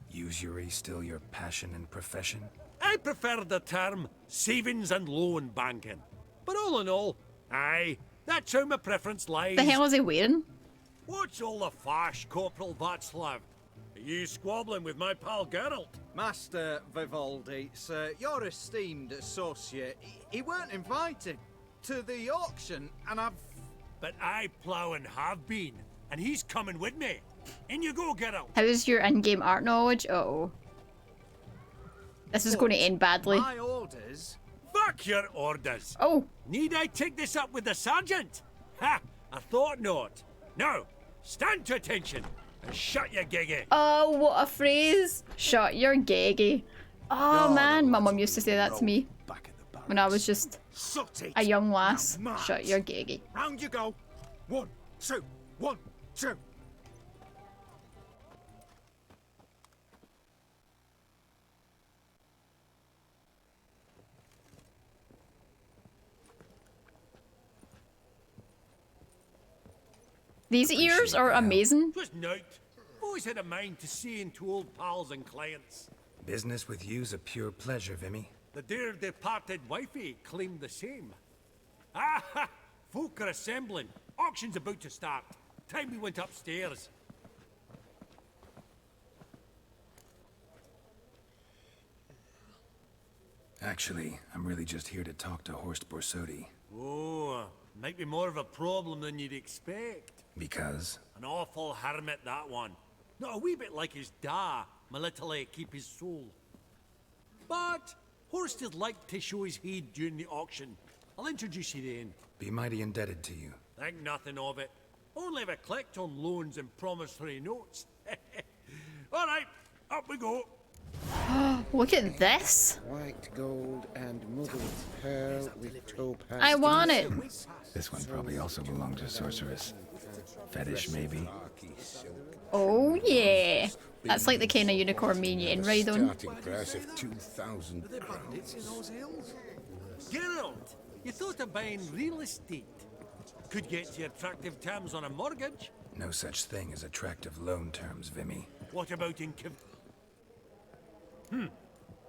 Usury still your passion and profession? I prefer the term savings and loan banking. But all in all, aye, that's how my preference lies. The hell is he wearing? What's all the fash, Corporal Václav? Are you squabbling with my pal Geralt? Master Vivaldi, sir, your esteemed associate, he weren't invited to the auction, and I've... But I plough and have been, and he's coming with me. In you go, Geralt. How's your in-game art knowledge? Uh-oh. This is going to end badly. My orders? Fuck your orders. Oh. Need I take this up with the sergeant? Ha! I thought not. Now, stand to attention and shut your giggy. Oh, what a phrase. Shut your geggy. Oh, man. My mum used to say that to me when I was just a young lass. Shut your geggy. Round you go. 1, 2, 1, 2. These ears are amazing. Twas night. Always had a mind to see into old pals and clients. Business with you's a pure pleasure, Vimy. The dear departed wifey claimed the same. Ah ha! Folk are assembling. Auction's about to start. Time we went upstairs. Actually, I'm really just here to talk to Horst Borsodi. Oh, might be more of a problem than you'd expect. Because? An awful hermit, that one. Not a wee bit like his da, my little keep his soul. But Horst would like to show his heed during the auction. I'll introduce you then. Be mighty indebted to you. Think nothing of it. Only if I collect on loans and promissory notes. All right, up we go. Look at this. White gold and mother of pearl with topaz. I want it. This one probably also belongs to Sorceress. Fetish, maybe? Oh, yeah. That's like the kind of unicorn me and Yen ride on. Starting price of 2,000 crowns. Geralt, you thought of buying real estate. Could get you attractive terms on a mortgage. No such thing as attractive loan terms, Vimy. What about in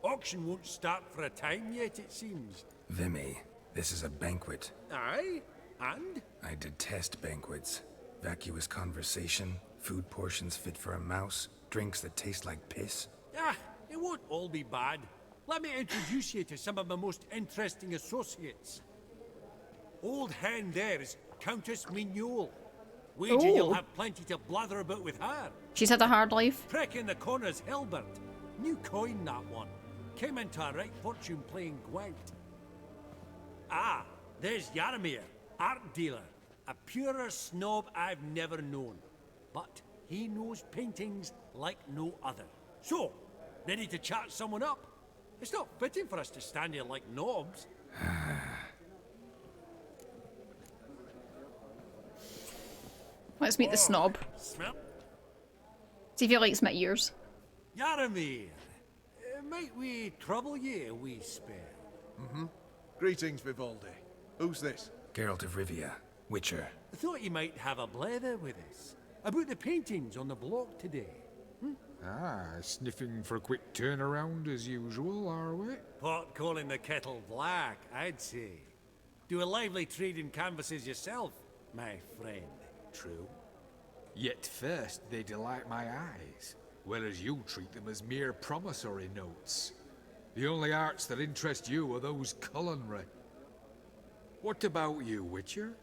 Auction won't start for a time yet, it seems. Vimy, this is a banquet. Aye? And? I detest banquets. Vacuous conversation, food portions fit for a mouse, drinks that taste like piss. Ah, it won't all be bad. let me introduce you to some of my most interesting associates. Old hen there is Countess Mignole. Wager you'll have plenty to blather about with her. She's had a hard life. Prick in the corner's Hilbert. New coin, that one. Came into a right fortune playing Gwent. Ah, there's Yaramir, art dealer. A purer snob I've never known. But he knows paintings like no other. So, ready to chat someone up? It's not fitting for us to stand here like knobs. Let's meet the snob. Smell. See if he likes my ears. Yaramir, might we trouble ye a wee spell? Mm-hmm. Greetings, Vivaldi. Who's this? Geralt of Rivia, Witcher. I thought you might have a blether with us. About the paintings on the block today. Ah, sniffing for a quick turnaround as usual, are we? Pot calling the kettle black, I'd say. Do a lively trade in canvases yourself, my friend. True. Yet first they delight my eyes, whereas you treat them as mere promissory notes. The only arts that interest you are those culinary. What about you, Witcher?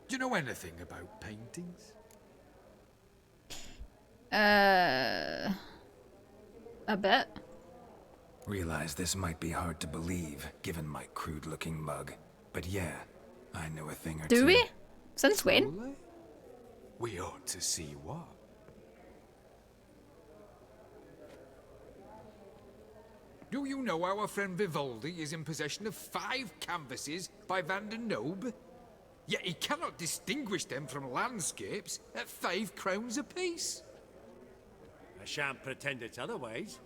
Do you know anything about paintings? A bit. Realize this might be hard to believe, given my crude-looking mug. But yeah, I know a thing or two. Do we? Since when? We ought to see what. Do you know our friend Vivaldi is in possession of 5 canvases by Van der Nobe? Yet he cannot distinguish them from landscapes at 5 crowns apiece. I shan't pretend it's otherwise.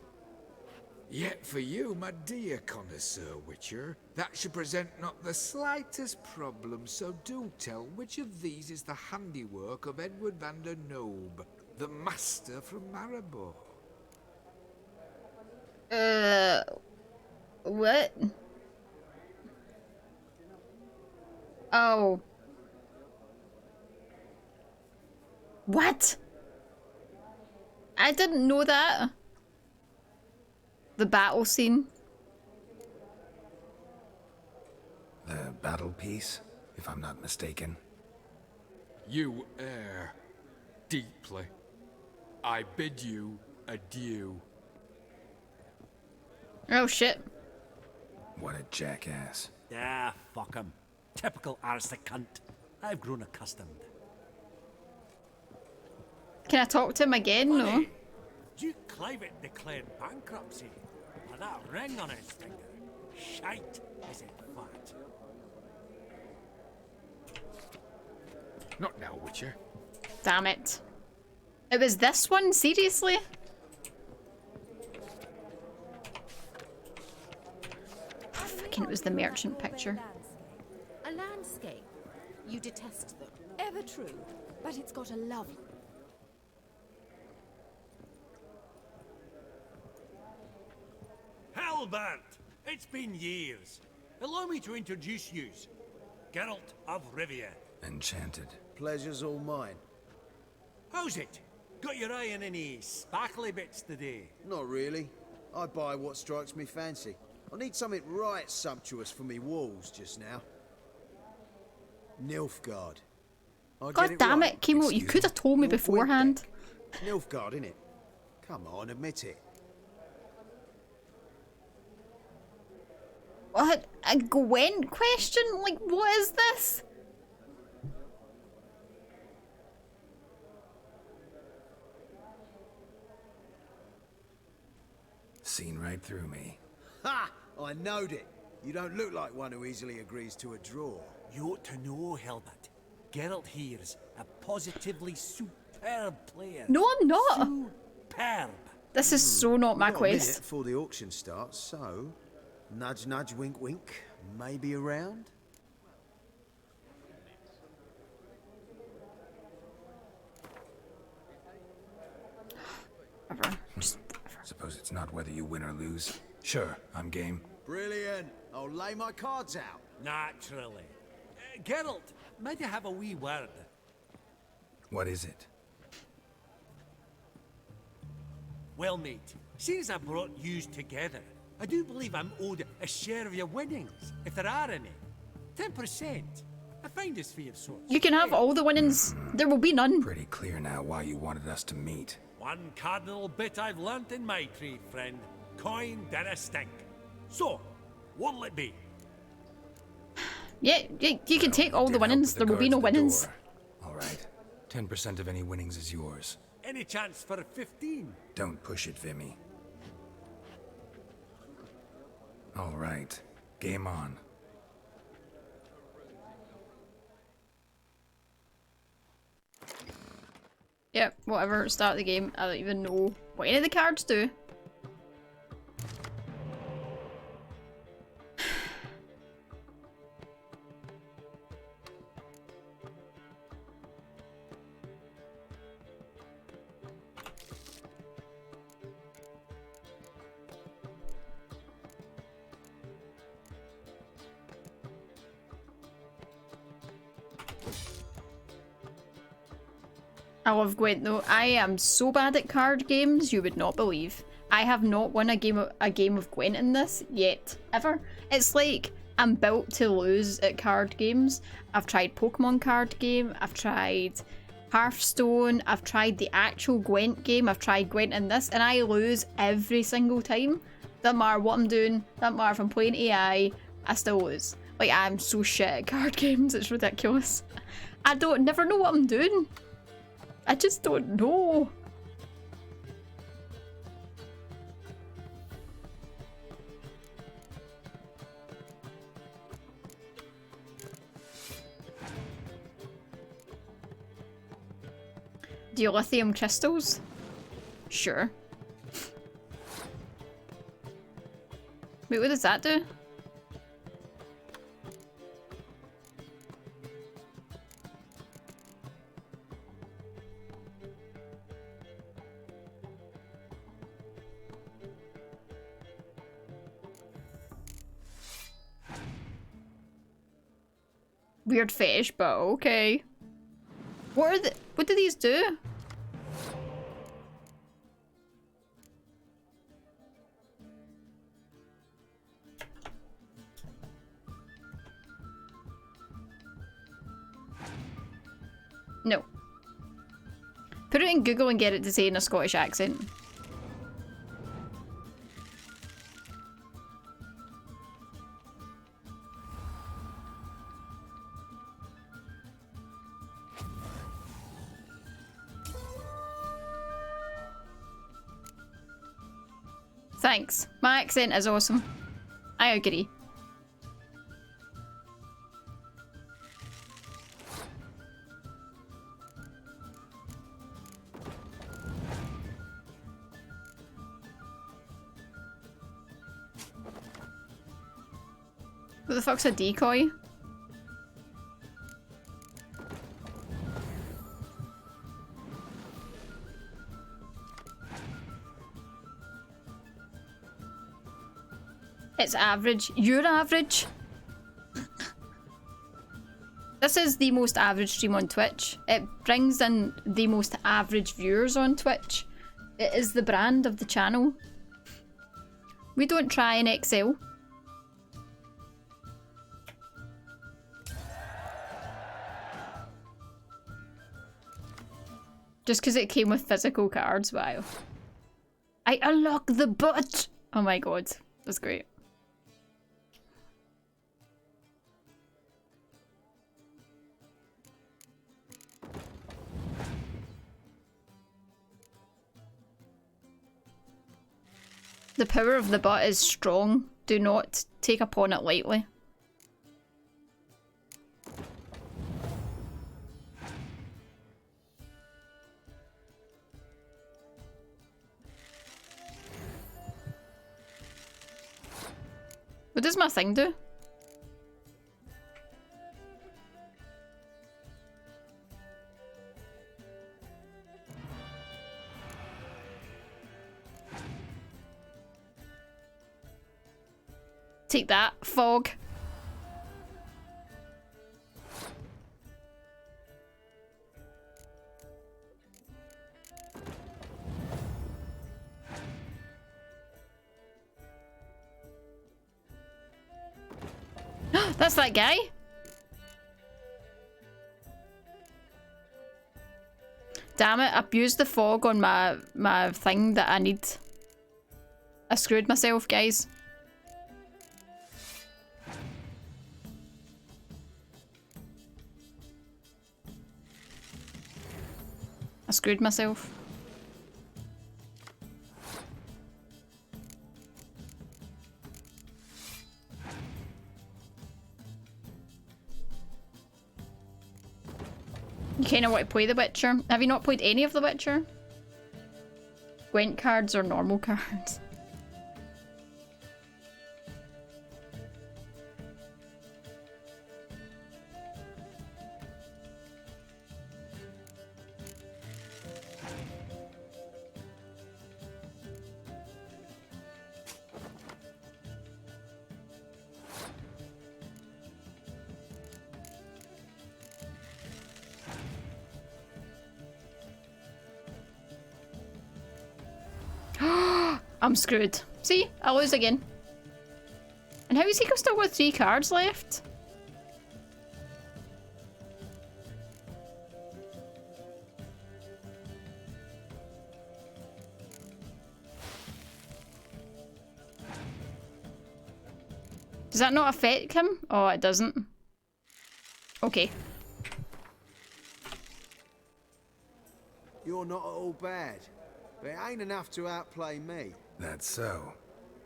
Yet for you, my dear connoisseur Witcher, that should present not the slightest problem, so do tell which of these is the handiwork of Edward van der Nobe, the master from Maribor. What? Oh. What? I didn't know that. The battle scene. The battle piece, if I'm not mistaken. You err deeply. I bid you adieu. Oh shit. What a jackass. Ah, fuck him. Typical aristocrat. I've grown accustomed. Can I talk to him again? No. Duke Clivet declared bankruptcy. With that ring on his finger. Shite, is it fat? Not now, Witcher. Damn it. It was this one? Seriously? Fucking it was the merchant picture. A landscape. You detest them. Ever true. But it's got a lovely... Hellbent! It's been years. Allow me to introduce yous. Geralt of Rivia. Enchanted. Pleasure's all mine. How's it? Got your eye on any sparkly bits today? Not really. I buy what strikes me fancy. I need something right sumptuous for me walls just now. Nilfgaard. God damn it, Kimo, you could have told me beforehand. Nilfgaard, innit? Come on, admit it. What? A Gwent question? Like, what is this? Seen right through me. Ha! I knowed it. You don't look like one who easily agrees to a draw. You ought to know, Hilbert. Geralt here's a positively superb player. No, I'm not. Superb. This is so not my We've got a minute quest. before the auction starts, so nudge, nudge, wink, wink. Maybe around. Suppose it's not whether you win or lose. Sure, I'm game. Brilliant. I'll lay my cards out. Naturally. Geralt, might I have a wee word? What is it? Well, mate, seeing as I brought yous together, I do believe I'm owed a share of your winnings, if there are any. 10%. A finder's fee of sorts. You can have all the winnings. There will be none. Pretty clear now why you wanted us to meet. One cardinal bit I've learnt in my trade, friend. Coin dinna stink. So, what'll it be? Yeah, you can take all the winnings. There will be no winnings. All right. 10% of any winnings is yours. Any chance for a 15? Don't push it, Vimy. All right. Game on. Yep, whatever, start the game. I don't even know what any of the cards do. I love Gwent though. I am so bad at card games, you would not believe. I have not won a game of Gwent in this yet, ever. It's like I'm built to lose at card games. I've tried Pokemon card game, I've tried Hearthstone, I've tried the actual Gwent game, I've tried Gwent in this, and I lose every single time. Doesn't matter what I'm doing, doesn't matter if I'm playing AI, I still lose. Like, I'm so shit at card games, it's ridiculous. I never know what I'm doing. I just don't know. Do you lithium crystals? Sure. Wait, what does that do? Weird fetish, but okay. What do these do? No. Put it in Google and get it to say in a Scottish accent. Thanks. My accent is awesome. I agree. What the fuck's a decoy? It's average. You're average. This is the most average stream on Twitch. It brings in the most average viewers on Twitch. It is the brand of the channel. We don't try and excel. Just because it came with physical cards, wow. I unlock the butt! Oh my god, that's great. The power of the butt is strong. Do not take upon it lightly. What does my thing do? Take that, fog. That's that guy. Damn it, I've used the fog on my thing that I need. I screwed myself, guys. I screwed myself. You kinda want to play The Witcher. Have you not played any of The Witcher? Gwent cards or normal cards? I'm screwed. See? I lose again. And how is he still got 3 cards left? Does that not affect him? Oh, it doesn't. Okay. You're not at all bad, but it ain't enough to outplay me. That's so.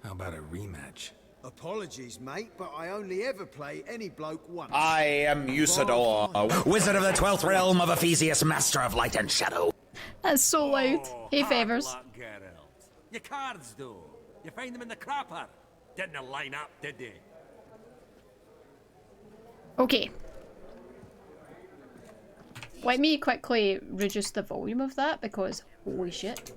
How about a rematch? Apologies, mate, but I only ever play any bloke once. I am Usador, wizard of the 12th realm of Ephesius, master of light and shadow. That's so loud. Hey, Favours. Your cards, though. You find them in the crapper. Didn't line up, did they? Okay. Let me quickly reduce the volume of that because holy shit.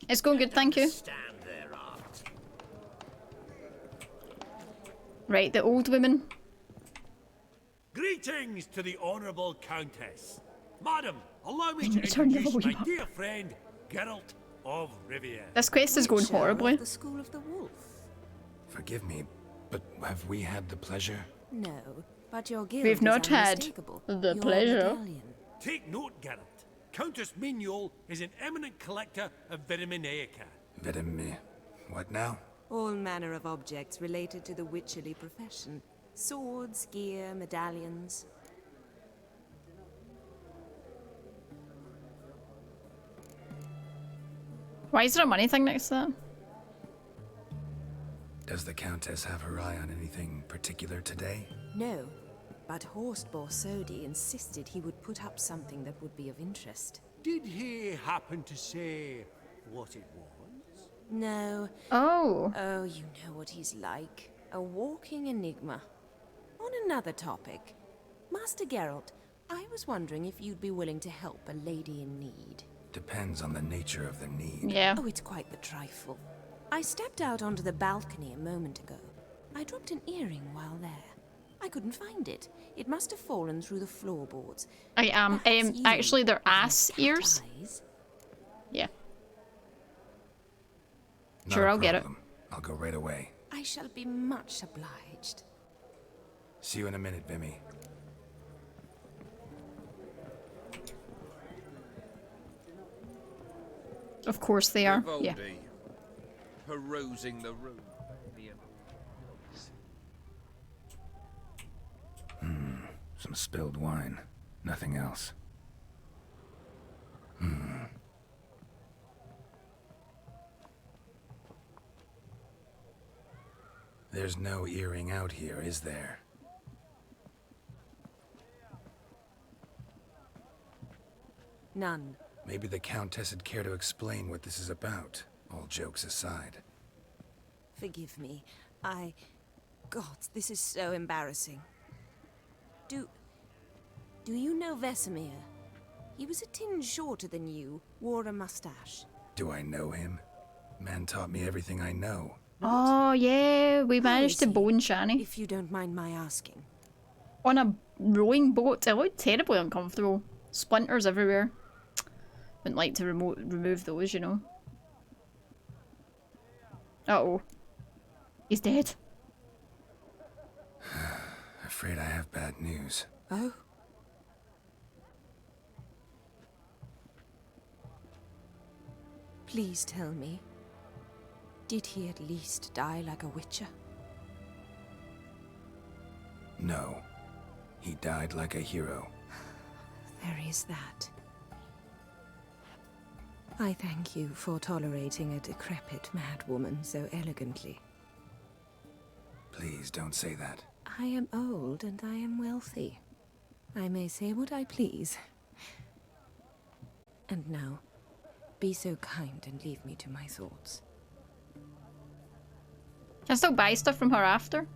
It's going good, thank you. Right, the old woman. Greetings to the Honourable Countess. Madam, allow me to Turn the introduce my volume up. dear friend, Geralt of Rivia. This quest is going horribly. The School of the Wolf. Forgive me, but have we had the pleasure? No, but your guild We've is not had unmistakable. the Your pleasure. medallion. Take note, Geralt. Countess Mignol is an eminent collector of Vitaminaica. What now? All manner of objects related to the witcherly profession. Swords, gear, medallions. Why is there a money thing next to that? Does the Countess have her eye on anything particular today? No, but Horst Borsodi insisted he would put up something that would be of interest. Did he happen to say what it was? No. Oh. Oh, you know what he's like. A walking enigma. On another topic, Master Geralt, I was wondering if you'd be willing to help a lady in need. Depends on the nature of the need. Yeah. Oh, it's quite the trifle. I stepped out onto the balcony a moment ago. I dropped an earring while there. I couldn't find it. It must have fallen through the floorboards. I am. Actually, they're ass ears. Yeah. Not Sure, a I'll get it. problem. I'll go right away. I shall be much obliged. See you in a minute, Vimy. Of course they are. Yeah. Vivaldi, perusing the room. Some spilled wine. Nothing else. There's no earring out here, is there? None. Maybe the Countess would care to explain what this is about, all jokes aside. Forgive me. God, this is so embarrassing. Do you know Vesemir? He was a tinge shorter than you, wore a mustache. Do I know him? Man taught me everything I know. Oh yeah, we managed to bone Shani. If you don't mind my asking. On a rowing boat. It looked terribly uncomfortable. Splinters everywhere. Wouldn't like to remove those, you know. Uh-oh. He's dead. Afraid I have bad news. Oh? Please tell me, did he at least die like a witcher? No. He died like a hero. There is that. I thank you for tolerating a decrepit madwoman so elegantly. Please don't say that. I am old and I am wealthy. I may say what I please. And now, be so kind and leave me to my thoughts. Can I still buy stuff from her after?